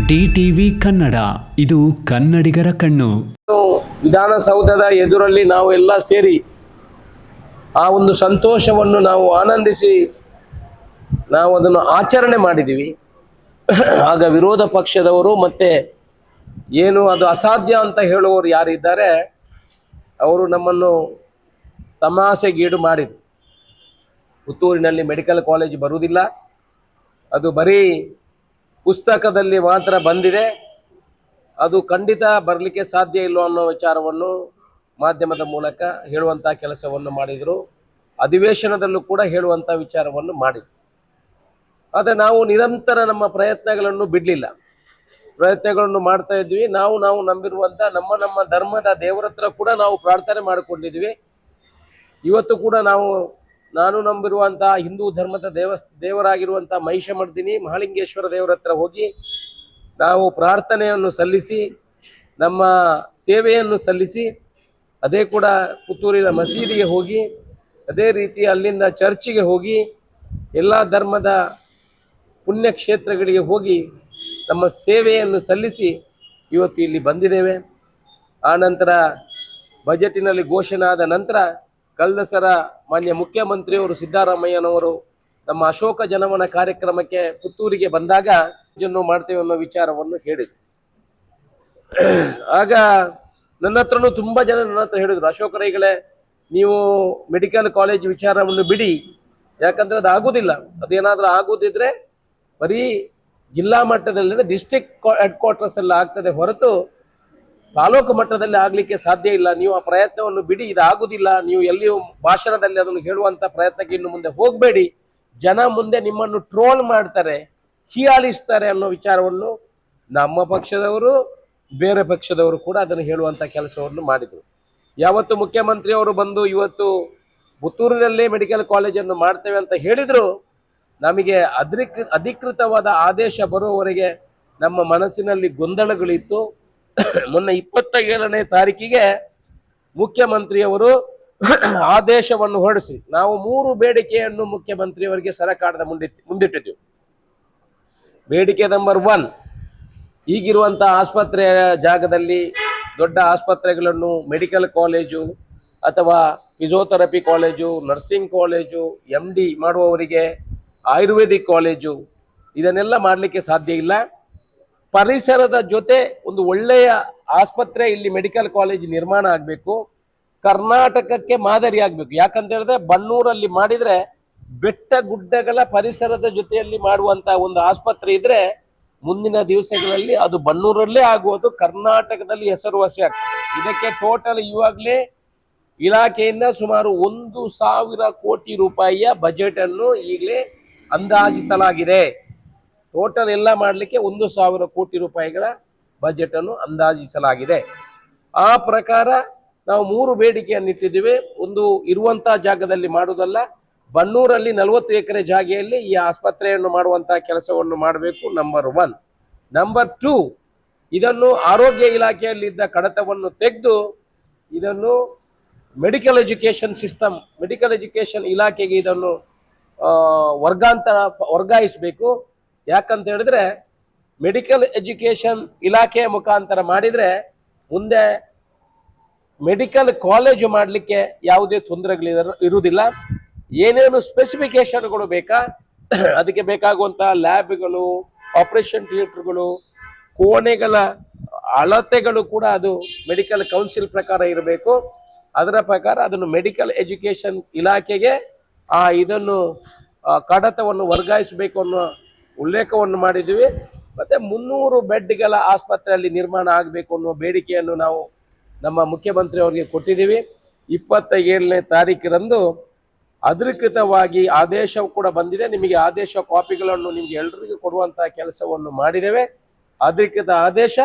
DTV Kannada, ಇದು ಕನ್ನಡಿಗರ ಕಣ್ಣು. ವಿಧಾನಸೌಧದ ಎದುರಲ್ಲಿ ನಾವು ಎಲ್ಲ ಸೇರಿ ಆ ಒಂದು ಸಂತೋಷವನ್ನು ನಾವು ಆನಂದಿಸಿ ನಾವು ಅದನ್ನು ಆಚರಣೆ ಮಾಡಿದ್ದೀವಿ. ಆಗ ವಿರೋಧ ಪಕ್ಷದವರು ಮತ್ತೆ ಏನು ಅದು ಅಸಾಧ್ಯ ಅಂತ ಹೇಳುವವರು ಯಾರಿದ್ದಾರೆ ಅವರು ನಮ್ಮನ್ನು ತಮಾಷೆಗೀಡು ಮಾಡಿದರು. ಪುತ್ತೂರಿನಲ್ಲಿ ಮೆಡಿಕಲ್ ಕಾಲೇಜ್ ಬರುವುದಿಲ್ಲ, ಅದು ಬರೀ ಪುಸ್ತಕದಲ್ಲಿ ಮಾತ್ರ ಬಂದಿದೆ, ಅದು ಖಂಡಿತ ಬರಲಿಕ್ಕೆ ಸಾಧ್ಯ ಇಲ್ಲ ಅನ್ನೋ ವಿಚಾರವನ್ನು ಮಾಧ್ಯಮದ ಮೂಲಕ ಹೇಳುವಂಥ ಕೆಲಸವನ್ನು ಮಾಡಿದರು. ಅಧಿವೇಶನದಲ್ಲೂ ಕೂಡ ಹೇಳುವಂಥ ವಿಚಾರವನ್ನು ಮಾಡಿದರು. ಆದರೆ ನಾವು ನಿರಂತರ ನಮ್ಮ ಪ್ರಯತ್ನಗಳನ್ನು ಬಿಡಲಿಲ್ಲ, ಪ್ರಯತ್ನಗಳನ್ನು ಮಾಡ್ತಾ ಇದ್ವಿ. ನಾವು ನಂಬಿರುವಂಥ ನಮ್ಮ ಧರ್ಮದ ದೇವರ ಹತ್ರ ಕೂಡ ನಾವು ಪ್ರಾರ್ಥನೆ ಮಾಡಿಕೊಂಡಿದ್ವಿ. ಇವತ್ತು ಕೂಡ ನಾನು ನಂಬಿರುವಂಥ ಹಿಂದೂ ಧರ್ಮದ ದೇವರಾಗಿರುವಂಥ ಮಹಿಷಮರ್ದಿನಿ ಮಹಾಲಿಂಗೇಶ್ವರ ದೇವರ ಹತ್ರ ಹೋಗಿ ನಾವು ಪ್ರಾರ್ಥನೆಯನ್ನು ಸಲ್ಲಿಸಿ ನಮ್ಮ ಸೇವೆಯನ್ನು ಸಲ್ಲಿಸಿ, ಅದೇ ಕೂಡ ಪುತ್ತೂರಿನ ಮಸೀದಿಗೆ ಹೋಗಿ, ಅದೇ ರೀತಿ ಅಲ್ಲಿಂದ ಚರ್ಚಿಗೆ ಹೋಗಿ ಎಲ್ಲ ಧರ್ಮದ ಪುಣ್ಯಕ್ಷೇತ್ರಗಳಿಗೆ ಹೋಗಿ ನಮ್ಮ ಸೇವೆಯನ್ನು ಸಲ್ಲಿಸಿ ಇವತ್ತು ಇಲ್ಲಿ ಬಂದಿದ್ದೇವೆ. ಆ ನಂತರ ಬಜೆಟಿನಲ್ಲಿ ಘೋಷಣೆ ಆದ ನಂತರ ಕಳೆದ ಮಾನ್ಯ ಮುಖ್ಯಮಂತ್ರಿಯವರು ಸಿದ್ದರಾಮಯ್ಯನವರು ನಮ್ಮ ಅಶೋಕ ಜನವನ ಕಾರ್ಯಕ್ರಮಕ್ಕೆ ಪುತ್ತೂರಿಗೆ ಬಂದಾಗ ಇದನ್ನು ಮಾಡ್ತೇವೆ ಅನ್ನೋ ವಿಚಾರವನ್ನು ಹೇಳಿದರು. ಆಗ ನನ್ನ ಹತ್ರನೂ ತುಂಬ ಜನ ನನ್ನ ಹತ್ರ ಹೇಳಿದರು, ಅಶೋಕ ರೈಗಳೇ, ನೀವು ಮೆಡಿಕಲ್ ಕಾಲೇಜ್ ವಿಚಾರವನ್ನು ಬಿಡಿ, ಯಾಕಂದರೆ ಅದು ಆಗೋದಿಲ್ಲ. ಅದೇನಾದರೂ ಆಗೋದಿದ್ರೆ ಬರೀ ಜಿಲ್ಲಾ ಮಟ್ಟದಲ್ಲಿ ಡಿಸ್ಟ್ರಿಕ್ಟ್ ಹೆಡ್ ಕ್ವಾರ್ಟರ್ಸ್ ಎಲ್ಲ ಆಗ್ತದೆ ಹೊರತು ತಾಲೂಕು ಮಟ್ಟದಲ್ಲಿ ಆಗಲಿಕ್ಕೆ ಸಾಧ್ಯ ಇಲ್ಲ. ನೀವು ಆ ಪ್ರಯತ್ನವನ್ನು ಬಿಡಿ, ಇದಾಗುವುದಿಲ್ಲ. ನೀವು ಎಲ್ಲಿಯೂ ಭಾಷಣದಲ್ಲಿ ಅದನ್ನು ಹೇಳುವಂಥ ಪ್ರಯತ್ನಕ್ಕೆ ಇನ್ನು ಮುಂದೆ ಹೋಗಬೇಡಿ, ಜನ ಮುಂದೆ ನಿಮ್ಮನ್ನು ಟ್ರೋಲ್ ಮಾಡ್ತಾರೆ, ಹೀಯಾಳಿಸ್ತಾರೆ ಅನ್ನೋ ವಿಚಾರವನ್ನು ನಮ್ಮ ಪಕ್ಷದವರು ಬೇರೆ ಪಕ್ಷದವರು ಕೂಡ ಅದನ್ನು ಹೇಳುವಂಥ ಕೆಲಸವನ್ನು ಮಾಡಿದರು. ಯಾವತ್ತು ಮುಖ್ಯಮಂತ್ರಿಯವರು ಬಂದು ಇವತ್ತು ಪುತ್ತೂರಿನಲ್ಲೇ ಮೆಡಿಕಲ್ ಕಾಲೇಜನ್ನು ಮಾಡ್ತೇವೆ ಅಂತ ಹೇಳಿದರು, ನಮಗೆ ಅಧಿಕೃತವಾದ ಆದೇಶ ಬರುವವರೆಗೆ ನಮ್ಮ ಮನಸ್ಸಿನಲ್ಲಿ ಗೊಂದಲಗಳಿತ್ತು. ಮೊನ್ನೆ 27ನೇ ತಾರೀಕಿಗೆ ಮುಖ್ಯಮಂತ್ರಿಯವರು ಆದೇಶವನ್ನು ಹೊರಡಿಸಿ ನಾವು 3 ಬೇಡಿಕೆಯನ್ನು ಮುಖ್ಯಮಂತ್ರಿಯವರಿಗೆ ಸರ್ಕಾರದ ಮುಂದಿಟ್ಟಿದ್ದೆವು. ಬೇಡಿಕೆ ನಂಬರ್ 1, ಈಗಿರುವಂಥ ಆಸ್ಪತ್ರೆಯ ಜಾಗದಲ್ಲಿ ದೊಡ್ಡ ಆಸ್ಪತ್ರೆಗಳನ್ನು ಮೆಡಿಕಲ್ ಕಾಲೇಜು ಅಥವಾ physiotherapy college, nursing college, MD ಮಾಡುವವರಿಗೆ ಆಯುರ್ವೇದಿಕ್ ಕಾಲೇಜು, ಇದನ್ನೆಲ್ಲ ಮಾಡಲಿಕ್ಕೆ ಸಾಧ್ಯ ಇಲ್ಲ. ಪರಿಸರದ ಜೊತೆ ಒಂದು ಒಳ್ಳೆಯ ಆಸ್ಪತ್ರೆ ಇಲ್ಲಿ ಮೆಡಿಕಲ್ ಕಾಲೇಜ್ ನಿರ್ಮಾಣ ಆಗಬೇಕು, ಕರ್ನಾಟಕಕ್ಕೆ ಮಾದರಿ ಆಗಬೇಕು. ಯಾಕಂತ ಹೇಳಿದ್ರೆ ಬನ್ನೂರಲ್ಲಿ ಮಾಡಿದರೆ ಬೆಟ್ಟ ಗುಡ್ಡಗಳ ಪರಿಸರದ ಜೊತೆಯಲ್ಲಿ ಮಾಡುವಂಥ ಒಂದು ಆಸ್ಪತ್ರೆ ಇದ್ರೆ ಮುಂದಿನ ದಿವಸಗಳಲ್ಲಿ ಅದು ಬನ್ನೂರಲ್ಲೇ ಆಗುವುದು, ಕರ್ನಾಟಕದಲ್ಲಿ ಹೆಸರುವಾಸಿ ಆಗ್ತದೆ. ಇದಕ್ಕೆ ಟೋಟಲ್ ಇವಾಗಲೇ ಇಲಾಖೆಯಿಂದ ಸುಮಾರು 1,000 ಕೋಟಿ ರೂಪಾಯಿಯ ಬಜೆಟನ್ನು ಈಗಲೇ ಅಂದಾಜಿಸಲಾಗಿದೆ. ಟೋಟಲ್ ಎಲ್ಲ ಮಾಡಲಿಕ್ಕೆ 1,000 ಕೋಟಿ ರೂಪಾಯಿಗಳ ಬಜೆಟನ್ನು ಅಂದಾಜಿಸಲಾಗಿದೆ. ಆ ಪ್ರಕಾರ ನಾವು 3 ಬೇಡಿಕೆಯನ್ನು ಇಟ್ಟಿದ್ದೀವಿ. ಒಂದು, ಇರುವಂಥ ಜಾಗದಲ್ಲಿ ಮಾಡುವುದಲ್ಲ, ಬನ್ನೂರಲ್ಲಿ 40 ಎಕರೆ ಜಾಗೆಯಲ್ಲಿ ಈ ಆಸ್ಪತ್ರೆಯನ್ನು ಮಾಡುವಂಥ ಕೆಲಸವನ್ನು ಮಾಡಬೇಕು, ನಂಬರ್ 1. ನಂಬರ್ 2, ಇದನ್ನು ಆರೋಗ್ಯ ಇಲಾಖೆಯಲ್ಲಿದ್ದ ಕಡತವನ್ನು ತೆಗೆದು ಇದನ್ನು medical education system, medical education ಇಲಾಖೆಗೆ ಇದನ್ನು ವರ್ಗಾಯಿಸಬೇಕು. ಯಾಕಂತ ಹೇಳಿದ್ರೆ ಮೆಡಿಕಲ್ ಎಜುಕೇಷನ್ ಇಲಾಖೆಯ ಮುಖಾಂತರ ಮಾಡಿದರೆ ಮುಂದೆ ಮೆಡಿಕಲ್ ಕಾಲೇಜು ಮಾಡಲಿಕ್ಕೆ ಯಾವುದೇ ತೊಂದರೆಗಳು ಇರುವುದಿಲ್ಲ. ಏನೇನು ಸ್ಪೆಸಿಫಿಕೇಶನ್ಗಳು ಬೇಕಾ, ಅದಕ್ಕೆ ಬೇಕಾಗುವಂಥ ಲ್ಯಾಬ್ಗಳು, ಆಪರೇಷನ್ ಥಿಯೇಟರ್ಗಳು, ಕೋಣೆಗಳ ಅಳತೆಗಳು ಕೂಡ ಅದು ಮೆಡಿಕಲ್ ಕೌನ್ಸಿಲ್ ಪ್ರಕಾರ ಇರಬೇಕು. ಅದರ ಪ್ರಕಾರ ಅದನ್ನು ಮೆಡಿಕಲ್ ಎಜುಕೇಷನ್ ಇಲಾಖೆಗೆ ಇದನ್ನು ಕಡತವನ್ನು ವರ್ಗಾಯಿಸಬೇಕು ಅನ್ನೋ ಉಲ್ಲೇಖವನ್ನು ಮಾಡಿದ್ದೀವಿ. ಮತ್ತು 300 ಬೆಡ್ಗಳ ಆಸ್ಪತ್ರೆಯಲ್ಲಿ ನಿರ್ಮಾಣ ಆಗಬೇಕು ಅನ್ನೋ ಬೇಡಿಕೆಯನ್ನು ನಾವು ನಮ್ಮ ಮುಖ್ಯಮಂತ್ರಿಯವರಿಗೆ ಕೊಟ್ಟಿದ್ದೀವಿ. 27ನೇ ತಾರೀಕಿರಂದು ಅಧಿಕೃತವಾಗಿ ಆದೇಶ ಕೂಡ ಬಂದಿದೆ. ನಿಮಗೆ ಆದೇಶ ಕಾಪಿಗಳನ್ನು ನಿಮಗೆ ಎಲ್ಲರಿಗೂ ಕೊಡುವಂಥ ಕೆಲಸವನ್ನು ಮಾಡಿದ್ದೇವೆ. ಅಧಿಕೃತ ಆದೇಶ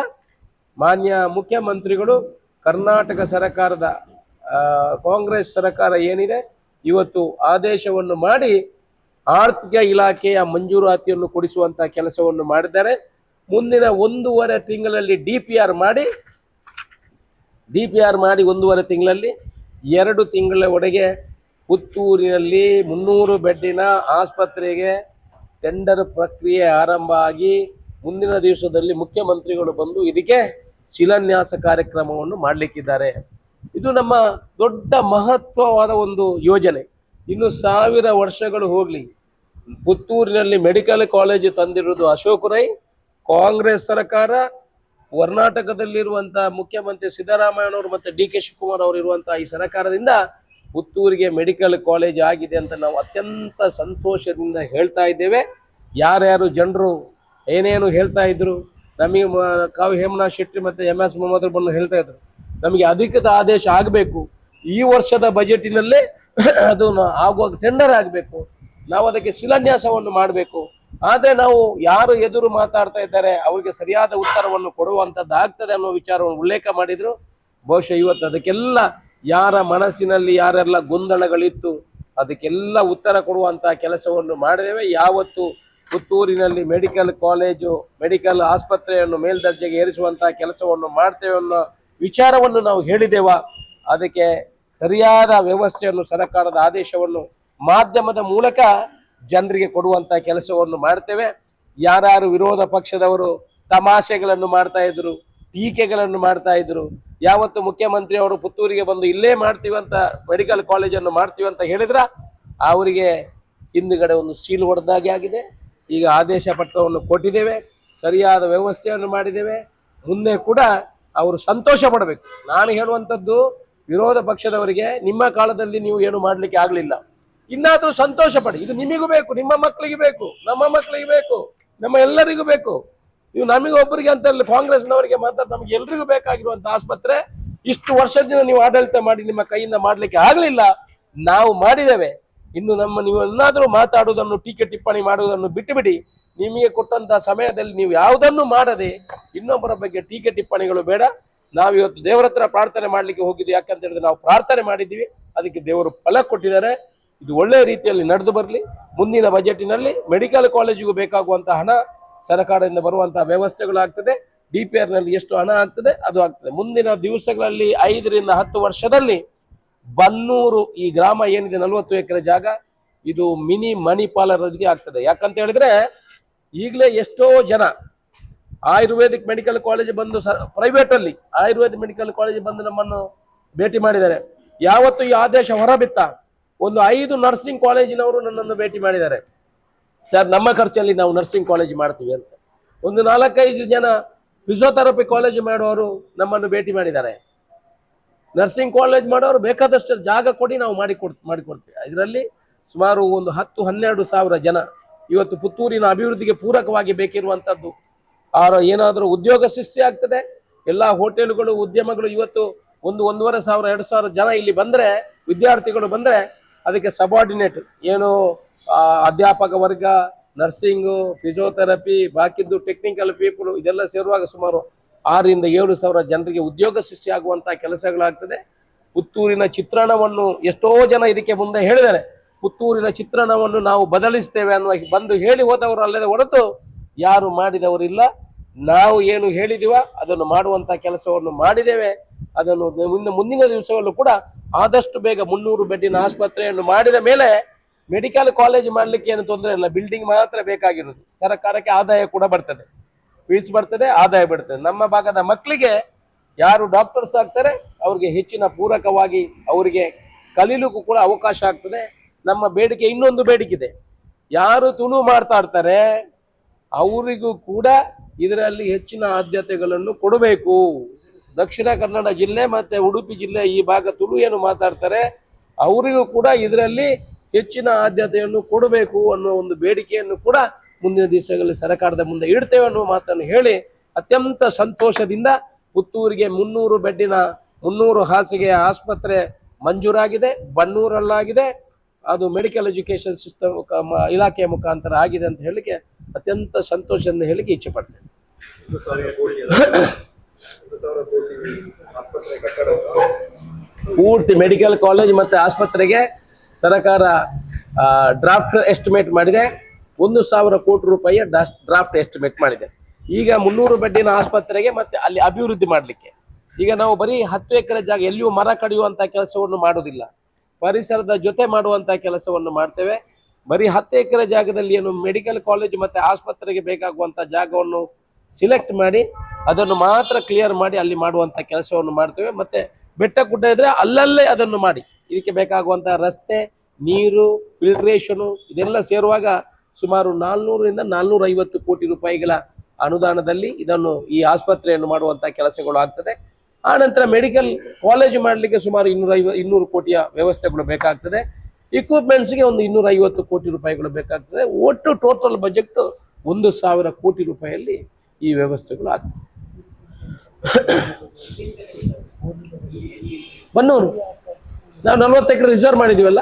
ಮಾನ್ಯ ಮುಖ್ಯಮಂತ್ರಿಗಳು, ಕರ್ನಾಟಕ ಸರ್ಕಾರದ ಕಾಂಗ್ರೆಸ್ ಸರ್ಕಾರ ಏನಿದೆ ಇವತ್ತು ಆದೇಶವನ್ನು ಮಾಡಿ ಆರ್ಥಿಕ ಇಲಾಖೆಯ ಮಂಜೂರಾತಿಯನ್ನು ಕೊಡಿಸುವಂಥ ಕೆಲಸವನ್ನು ಮಾಡಿದ್ದಾರೆ. ಮುಂದಿನ 1.5 ತಿಂಗಳಲ್ಲಿ DPR ಮಾಡಿ 1.5 ತಿಂಗಳಲ್ಲಿ 2 ತಿಂಗಳವರೆಗೆ ಪುತ್ತೂರಿನಲ್ಲಿ 300 ಬೆಡ್ಡಿನ ಆಸ್ಪತ್ರೆಗೆ ಟೆಂಡರ್ ಪ್ರಕ್ರಿಯೆ ಆರಂಭ ಆಗಿ ಮುಂದಿನ ದಿವಸದಲ್ಲಿ ಮುಖ್ಯಮಂತ್ರಿಗಳು ಬಂದು ಇದಕ್ಕೆ ಶಿಲಾನ್ಯಾಸ ಕಾರ್ಯಕ್ರಮವನ್ನು ಮಾಡಲಿಕ್ಕಿದ್ದಾರೆ. ಇದು ನಮ್ಮ ದೊಡ್ಡ ಮಹತ್ವವಾದ ಒಂದು ಯೋಜನೆ. ಇನ್ನು 1000 ವರ್ಷಗಳು ಹೋಗಲಿ, ಪುತ್ತೂರಿನಲ್ಲಿ ಮೆಡಿಕಲ್ ಕಾಲೇಜು ತಂದಿರುವುದು ಅಶೋಕ್ ರೈ, ಕಾಂಗ್ರೆಸ್ ಸರ್ಕಾರ, ಕರ್ನಾಟಕದಲ್ಲಿರುವಂಥ ಮುಖ್ಯಮಂತ್ರಿ ಸಿದ್ದರಾಮಯ್ಯನವರು ಮತ್ತು ಡಿ ಕೆ ಶಿವಕುಮಾರ್ ಅವರು ಇರುವಂಥ ಈ ಸರ್ಕಾರದಿಂದ ಪುತ್ತೂರಿಗೆ ಮೆಡಿಕಲ್ ಕಾಲೇಜ್ ಆಗಿದೆ ಅಂತ ನಾವು ಅತ್ಯಂತ ಸಂತೋಷದಿಂದ ಹೇಳ್ತಾ ಇದ್ದೇವೆ. ಯಾರ್ಯಾರು ಜನರು ಏನೇನು ಹೇಳ್ತಾ ಇದ್ರು, ನಮಗೆ ಕಾವಿ ಹೇಮನಾಥ್ ಶೆಟ್ಟಿ ಮತ್ತು MS ಮೊಹಮ್ಮದ್ ಬಂದು ಹೇಳ್ತಾ ಇದ್ರು ನಮಗೆ ಅಧಿಕೃತ ಆದೇಶ ಆಗಬೇಕು, ಈ ವರ್ಷದ ಬಜೆಟಿನಲ್ಲೇ ಅದು ಆಗುವಾಗ ಟೆಂಡರ್ ಆಗಬೇಕು, ನಾವು ಅದಕ್ಕೆ ಶಿಲಾನ್ಯಾಸವನ್ನು ಮಾಡಬೇಕು. ಆದರೆ ನಾವು ಯಾರು ಎದುರು ಮಾತಾಡ್ತಾ ಇದ್ದಾರೆ ಅವರಿಗೆ ಸರಿಯಾದ ಉತ್ತರವನ್ನು ಕೊಡುವಂಥದ್ದು ಆಗ್ತದೆ ಅನ್ನೋ ವಿಚಾರವನ್ನು ಉಲ್ಲೇಖ ಮಾಡಿದ್ರು. ಬಹುಶಃ ಇವತ್ತು ಅದಕ್ಕೆಲ್ಲ ಯಾರ ಮನಸ್ಸಿನಲ್ಲಿ ಯಾರೆಲ್ಲ ಗೊಂದಲಗಳಿತ್ತು ಅದಕ್ಕೆಲ್ಲ ಉತ್ತರ ಕೊಡುವಂಥ ಕೆಲಸವನ್ನು ಮಾಡಿದ್ದೇವೆ. ಯಾವತ್ತು ಪುತ್ತೂರಿನಲ್ಲಿ ಮೆಡಿಕಲ್ ಕಾಲೇಜು, ಮೆಡಿಕಲ್ ಆಸ್ಪತ್ರೆಯನ್ನು ಮೇಲ್ದರ್ಜೆಗೆ ಏರಿಸುವಂಥ ಕೆಲಸವನ್ನು ಮಾಡ್ತೇವೆ ಅನ್ನೋ ವಿಚಾರವನ್ನು ನಾವು ಹೇಳಿದ್ದೇವ. ಅದಕ್ಕೆ ಸರಿಯಾದ ವ್ಯವಸ್ಥೆಯನ್ನು, ಸರ್ಕಾರದ ಆದೇಶವನ್ನು ಮಾಧ್ಯಮದ ಮೂಲಕ ಜನರಿಗೆ ಕೊಡುವಂಥ ಕೆಲಸವನ್ನು ಮಾಡ್ತೇವೆ. ಯಾರ್ಯಾರು ವಿರೋಧ ಪಕ್ಷದವರು ತಮಾಷೆಗಳನ್ನು ಮಾಡ್ತಾ ಇದ್ರು, ಟೀಕೆಗಳನ್ನು ಮಾಡ್ತಾ ಇದ್ರು, ಯಾವತ್ತು ಮುಖ್ಯಮಂತ್ರಿ ಅವರು ಪುತ್ತೂರಿಗೆ ಬಂದು ಇಲ್ಲೇ ಮಾಡ್ತೀವಂತ ಮೆಡಿಕಲ್ ಕಾಲೇಜನ್ನು ಮಾಡ್ತೀವಂತ ಹೇಳಿದ್ರ ಅವರಿಗೆ ಹಿಂದುಗಡೆ ಒಂದು ಸೀಲ್ ಹೊಡೆದಾಗೆ ಆಗಿದೆ. ಈಗ ಆದೇಶ ಪತ್ರವನ್ನು ಕೊಟ್ಟಿದ್ದೇವೆ, ಸರಿಯಾದ ವ್ಯವಸ್ಥೆಯನ್ನು ಮಾಡಿದ್ದೇವೆ. ಮುಂದೆ ಕೂಡ ಅವರು ಸಂತೋಷ ಪಡಬೇಕು. ನಾನು ಹೇಳುವಂಥದ್ದು ವಿರೋಧ ಪಕ್ಷದವರಿಗೆ, ನಿಮ್ಮ ಕಾಲದಲ್ಲಿ ನೀವು ಏನು ಮಾಡಲಿಕ್ಕೆ ಆಗಲಿಲ್ಲ, ಇನ್ನಾದರೂ ಸಂತೋಷ ಪಡಿ. ಇದು ನಿಮಗೂ ಬೇಕು, ನಿಮ್ಮ ಮಕ್ಕಳಿಗೆ ಬೇಕು, ನಮ್ಮ ಮಕ್ಕಳಿಗೆ ಬೇಕು, ನಮ್ಮ ಎಲ್ಲರಿಗೂ ಬೇಕು. ನೀವು ನಮಗೆ ಒಬ್ಬರಿಗೆ ಅಂತ ಕಾಂಗ್ರೆಸ್ನವರಿಗೆ ಮಾತ್ರ, ನಮ್ಗೆ ಎಲ್ರಿಗೂ ಬೇಕಾಗಿರುವಂತ ಆಸ್ಪತ್ರೆ ಇಷ್ಟು ವರ್ಷದಿಂದ ನೀವು ಆಡಳಿತ ಮಾಡಿ ನಿಮ್ಮ ಕೈಯಿಂದ ಮಾಡ್ಲಿಕ್ಕೆ ಆಗಲಿಲ್ಲ, ನಾವು ಮಾಡಿದ್ದೇವೆ. ಇನ್ನು ನೀವು ಏನಾದರೂ ಮಾತಾಡುವುದನ್ನು, ಟೀಕೆ ಟಿಪ್ಪಣಿ ಮಾಡುವುದನ್ನು ಬಿಟ್ಟು ಬಿಡಿ. ನಿಮಗೆ ಕೊಟ್ಟಂತಹ ಸಮಯದಲ್ಲಿ ನೀವು ಯಾವುದನ್ನು ಮಾಡದೆ ಇನ್ನೊಬ್ಬರ ಬಗ್ಗೆ ಟೀಕೆ ಟಿಪ್ಪಣಿಗಳು ಬೇಡ. ನಾವು ಇವತ್ತು ದೇವರ ಹತ್ರ ಪ್ರಾರ್ಥನೆ ಮಾಡ್ಲಿಕ್ಕೆ ಹೋಗಿದ್ವಿ. ಯಾಕಂತ ಹೇಳಿದ್ರೆ ನಾವು ಪ್ರಾರ್ಥನೆ ಮಾಡಿದ್ದೀವಿ, ಅದಕ್ಕೆ ದೇವರು ಫಲ ಕೊಟ್ಟಿದ್ದಾರೆ. ಇದು ಒಳ್ಳೆಯ ರೀತಿಯಲ್ಲಿ ನಡೆದು ಬರಲಿ. ಮುಂದಿನ ಬಜೆಟಿನಲ್ಲಿ ಮೆಡಿಕಲ್ ಕಾಲೇಜಿಗೂ ಬೇಕಾಗುವಂತಹ ಹಣ ಸರ್ಕಾರದಿಂದ ಬರುವಂತಹ ವ್ಯವಸ್ಥೆಗಳಾಗ್ತದೆ. DPR ನಲ್ಲಿ ಎಷ್ಟು ಹಣ ಆಗ್ತದೆ ಅದು ಆಗ್ತದೆ. ಮುಂದಿನ ದಿವಸಗಳಲ್ಲಿ 5 ರಿಂದ 10 ವರ್ಷದಲ್ಲಿ ಬನ್ನೂರು ಈ ಗ್ರಾಮ ಏನಿದೆ 40 ಎಕರೆ ಜಾಗ, ಇದು ಮಿನಿ ಮಣಿಪಾಲರಿಗೆ ಆಗ್ತದೆ. ಯಾಕಂತ ಹೇಳಿದ್ರೆ ಈಗಲೇ ಎಷ್ಟೋ ಜನ ಆಯುರ್ವೇದಿಕ್ ಮೆಡಿಕಲ್ ಕಾಲೇಜ್ ಬಂದು ಪ್ರೈವೇಟ್ ಅಲ್ಲಿ ಆಯುರ್ವೇದಿಕ್ ಮೆಡಿಕಲ್ ಕಾಲೇಜ್ ಬಂದು ನಮ್ಮನ್ನು ಭೇಟಿ ಮಾಡಿದ್ದಾರೆ. ಯಾವತ್ತು ಈ ಆದೇಶ ಹೊರಬಿತ್ತ ಒಂದು 5 ನರ್ಸಿಂಗ್ ಕಾಲೇಜಿನವರು ನನ್ನನ್ನು ಭೇಟಿ ಮಾಡಿದ್ದಾರೆ. ಸರ್, ನಮ್ಮ ಖರ್ಚಲ್ಲಿ ನಾವು ನರ್ಸಿಂಗ್ ಕಾಲೇಜ್ ಮಾಡ್ತೀವಿ ಅಂತ. ಒಂದು 4-5 ಜನ ಫಿಸಿಯೋಥೆರಪಿ ಕಾಲೇಜ್ ಮಾಡುವವರು ನಮ್ಮನ್ನು ಭೇಟಿ ಮಾಡಿದ್ದಾರೆ. ನರ್ಸಿಂಗ್ ಕಾಲೇಜ್ ಮಾಡೋರು ಬೇಕಾದಷ್ಟು ಜಾಗ ಕೊಡಿ, ನಾವು ಮಾಡಿಕೊಡ್ತೀವಿ. ಇದರಲ್ಲಿ ಸುಮಾರು ಒಂದು 10-12 ಸಾವಿರ ಜನ ಇವತ್ತು ಪುತ್ತೂರಿನ ಅಭಿವೃದ್ಧಿಗೆ ಪೂರಕವಾಗಿ ಬೇಕಿರುವಂಥದ್ದು. ಏನಾದರೂ ಉದ್ಯೋಗ ಸೃಷ್ಟಿ ಆಗ್ತದೆ. ಎಲ್ಲ ಹೋಟೆಲ್ಗಳು, ಉದ್ಯಮಗಳು ಇವತ್ತು 1-1.5 ಸಾವಿರ 2 ಸಾವಿರ ಜನ ಇಲ್ಲಿ ಬಂದರೆ, ವಿದ್ಯಾರ್ಥಿಗಳು ಬಂದರೆ ಅದಕ್ಕೆ ಸಬಾರ್ಡಿನೇಟ್ ಏನು ಅಧ್ಯಾಪಕ ವರ್ಗ, ನರ್ಸಿಂಗು, ಫಿಸಿಯೋಥೆರಪಿ, ಬಾಕಿದ್ದು ಟೆಕ್ನಿಕಲ್ ಪೀಪಲ್ ಇದೆಲ್ಲ ಸೇರುವಾಗ ಸುಮಾರು 6 ರಿಂದ 7 ಸಾವಿರ ಜನರಿಗೆ ಉದ್ಯೋಗ ಸೃಷ್ಟಿ ಆಗುವಂತಹ ಕೆಲಸಗಳಾಗ್ತದೆ. ಪುತ್ತೂರಿನ ಚಿತ್ರಣವನ್ನು ಎಷ್ಟೋ ಜನ ಇದಕ್ಕೆ ಮುಂದೆ ಹೇಳಿದ್ದಾರೆ. ಪುತ್ತೂರಿನ ಚಿತ್ರಣವನ್ನು ನಾವು ಬದಲಿಸ್ತೇವೆ ಅನ್ನುವ ಬಂದು ಹೇಳಿ ಹೋದವರು ಅಲ್ಲದೆ ಹೊರತು ಯಾರು ಮಾಡಿದವರಿಲ್ಲ. ನಾವು ಏನು ಹೇಳಿದೀವ ಅದನ್ನು ಮಾಡುವಂತ ಕೆಲಸವನ್ನು ಮಾಡಿದ್ದೇವೆ. ಅದನ್ನು ಮುಂದಿನ ದಿವಸಗಳಲ್ಲೂ ಕೂಡ ಆದಷ್ಟು ಬೇಗ 300 ಬೆಡ್ಡಿನ ಆಸ್ಪತ್ರೆಯನ್ನು ಮಾಡಿದ ಮೇಲೆ ಮೆಡಿಕಲ್ ಕಾಲೇಜ್ ಮಾಡಲಿಕ್ಕೆ ಏನು ತೊಂದರೆ ಇಲ್ಲ. ಬಿಲ್ಡಿಂಗ್ ಮಾತ್ರ ಬೇಕಾಗಿರೋದು. ಸರ್ಕಾರಕ್ಕೆ ಆದಾಯ ಕೂಡ ಬರ್ತದೆ, ಫೀಸ್ ಬರ್ತದೆ, ಆದಾಯ ಬರ್ತದೆ. ನಮ್ಮ ಭಾಗದ ಮಕ್ಕಳಿಗೆ ಯಾರು ಡಾಕ್ಟರ್ಸ್ ಆಗ್ತಾರೆ ಅವ್ರಿಗೆ ಹೆಚ್ಚಿನ ಪೂರಕವಾಗಿ ಅವರಿಗೆ ಕಲೀಲಿಕ್ಕೂ ಕೂಡ ಅವಕಾಶ ಆಗ್ತದೆ. ನಮ್ಮ ಬೇಡಿಕೆ ಇನ್ನೊಂದು ಬೇಡಿಕೆ ಇದೆ. ಯಾರು ತುಳು ಮಾಡ್ತಾ ಇರ್ತಾರೆ ಅವರಿಗೂ ಕೂಡ ಇದರಲ್ಲಿ ಹೆಚ್ಚಿನ ಆದ್ಯತೆಗಳನ್ನು ಕೊಡಬೇಕು. ದಕ್ಷಿಣ ಕನ್ನಡ ಜಿಲ್ಲೆ ಮತ್ತೆ ಉಡುಪಿ ಜಿಲ್ಲೆ ಈ ಭಾಗ ತುಳು ಏನು ಮಾತಾಡ್ತಾರೆ ಅವರಿಗೂ ಕೂಡ ಇದರಲ್ಲಿ ಹೆಚ್ಚಿನ ಆದ್ಯತೆಯನ್ನು ಕೊಡಬೇಕು ಅನ್ನೋ ಒಂದು ಬೇಡಿಕೆಯನ್ನು ಕೂಡ ಮುಂದಿನ ದಿವಸಗಳಲ್ಲಿ ಸರ್ಕಾರದ ಮುಂದೆ ಇಡ್ತೇವೆ ಅನ್ನುವ ಮಾತನ್ನು ಹೇಳಿ ಅತ್ಯಂತ ಸಂತೋಷದಿಂದ ಪುತ್ತೂರಿಗೆ 300 ಬೆಡ್ಡಿನ 300 ಹಾಸಿಗೆಯ ಆಸ್ಪತ್ರೆ ಮಂಜೂರಾಗಿದೆ. ಬನ್ನೂರಲ್ಲಾಗಿದೆ. ಅದು ಮೆಡಿಕಲ್ ಎಜುಕೇಶನ್ ಸಿಸ್ಟಮ್ ಇಲಾಖೆಯ ಮುಖಾಂತರ ಆಗಿದೆ ಅಂತ ಹೇಳಿಕೆ ಅತ್ಯಂತ ಸಂತೋಷದಿಂದ ಹೇಳಿಕೆ ಇಚ್ಛೆ ಪಡ್ತೇನೆ. ಪೂರ್ತಿ ಮೆಡಿಕಲ್ ಕಾಲೇಜ್ ಮತ್ತೆ ಆಸ್ಪತ್ರೆಗೆ ಸರ್ಕಾರ ಡ್ರಾಫ್ಟ್ ಎಸ್ಟಿಮೇಟ್ ಮಾಡಿದೆ. 1,000 ಕೋಟಿ ರೂಪಾಯಿಯ ಡ್ರಾಫ್ಟ್ ಎಸ್ಟಿಮೇಟ್ ಮಾಡಿದೆ. ಈಗ 300 ಬೆಡ್ಡಿನ ಆಸ್ಪತ್ರೆಗೆ ಮತ್ತೆ ಅಲ್ಲಿ ಅಭಿವೃದ್ಧಿ ಮಾಡಲಿಕ್ಕೆ ಈಗ ನಾವು ಬರೀ 10 ಎಕರೆ ಜಾಗ ಎಲ್ಲಿಯೂ ಮರ ಕಡಿಯುವಂಥ ಕೆಲಸವನ್ನು ಮಾಡೋದಿಲ್ಲ, ಪರಿಸರದ ಜೊತೆ ಮಾಡುವಂಥ ಕೆಲಸವನ್ನು ಮಾಡ್ತೇವೆ. ಬರೀ 10 ಎಕರೆ ಜಾಗದಲ್ಲಿ ಏನು ಮೆಡಿಕಲ್ ಕಾಲೇಜ್ ಮತ್ತೆ ಆಸ್ಪತ್ರೆಗೆ ಬೇಕಾಗುವಂತ ಜಾಗವನ್ನು ಸಿಲೆಕ್ಟ್ ಮಾಡಿ ಅದನ್ನು ಮಾತ್ರ ಕ್ಲಿಯರ್ ಮಾಡಿ ಅಲ್ಲಿ ಮಾಡುವಂತ ಕೆಲಸವನ್ನು ಮಾಡ್ತೇವೆ. ಮತ್ತೆ ಬೆಟ್ಟ ಗುಡ್ಡ ಇದ್ರೆ ಅಲ್ಲಲ್ಲೇ ಅದನ್ನು ಮಾಡಿ ಇದಕ್ಕೆ ಬೇಕಾಗುವಂತ ರಸ್ತೆ, ನೀರು, ಫಿಲ್ಟ್ರೇಷನು ಇದೆಲ್ಲ ಸೇರುವಾಗ ಸುಮಾರು 400 ರಿಂದ 450 ಕೋಟಿ ರೂಪಾಯಿಗಳ ಅನುದಾನದಲ್ಲಿ ಇದನ್ನು ಈ ಆಸ್ಪತ್ರೆಯನ್ನು ಮಾಡುವಂತ ಕೆಲಸಗಳು ಆಗ್ತದೆ. ಆ ನಂತರ ಮೆಡಿಕಲ್ ಕಾಲೇಜ್ ಮಾಡಲಿಕ್ಕೆ ಸುಮಾರು 200 ಕೋಟಿಯ ವ್ಯವಸ್ಥೆಗಳು ಬೇಕಾಗ್ತದೆ. ಇಕ್ವಿಪ್ಮೆಂಟ್ಸ್ಗೆ ಒಂದು 250 ಕೋಟಿ ರೂಪಾಯಿಗಳು ಬೇಕಾಗ್ತದೆ. ಒಟ್ಟು ಟೋಟಲ್ ಬಜೆಟ್ 1,000 ಕೋಟಿ ರೂಪಾಯಿಯಲ್ಲಿ ಈ ವ್ಯವಸ್ಥೆಗಳು ಆಗ್ತದೆ. ಬನ್ನೂರು ನಾವು 40 ಎಕರೆ ರಿಸರ್ವ್ ಮಾಡಿದೀವಲ್ಲ,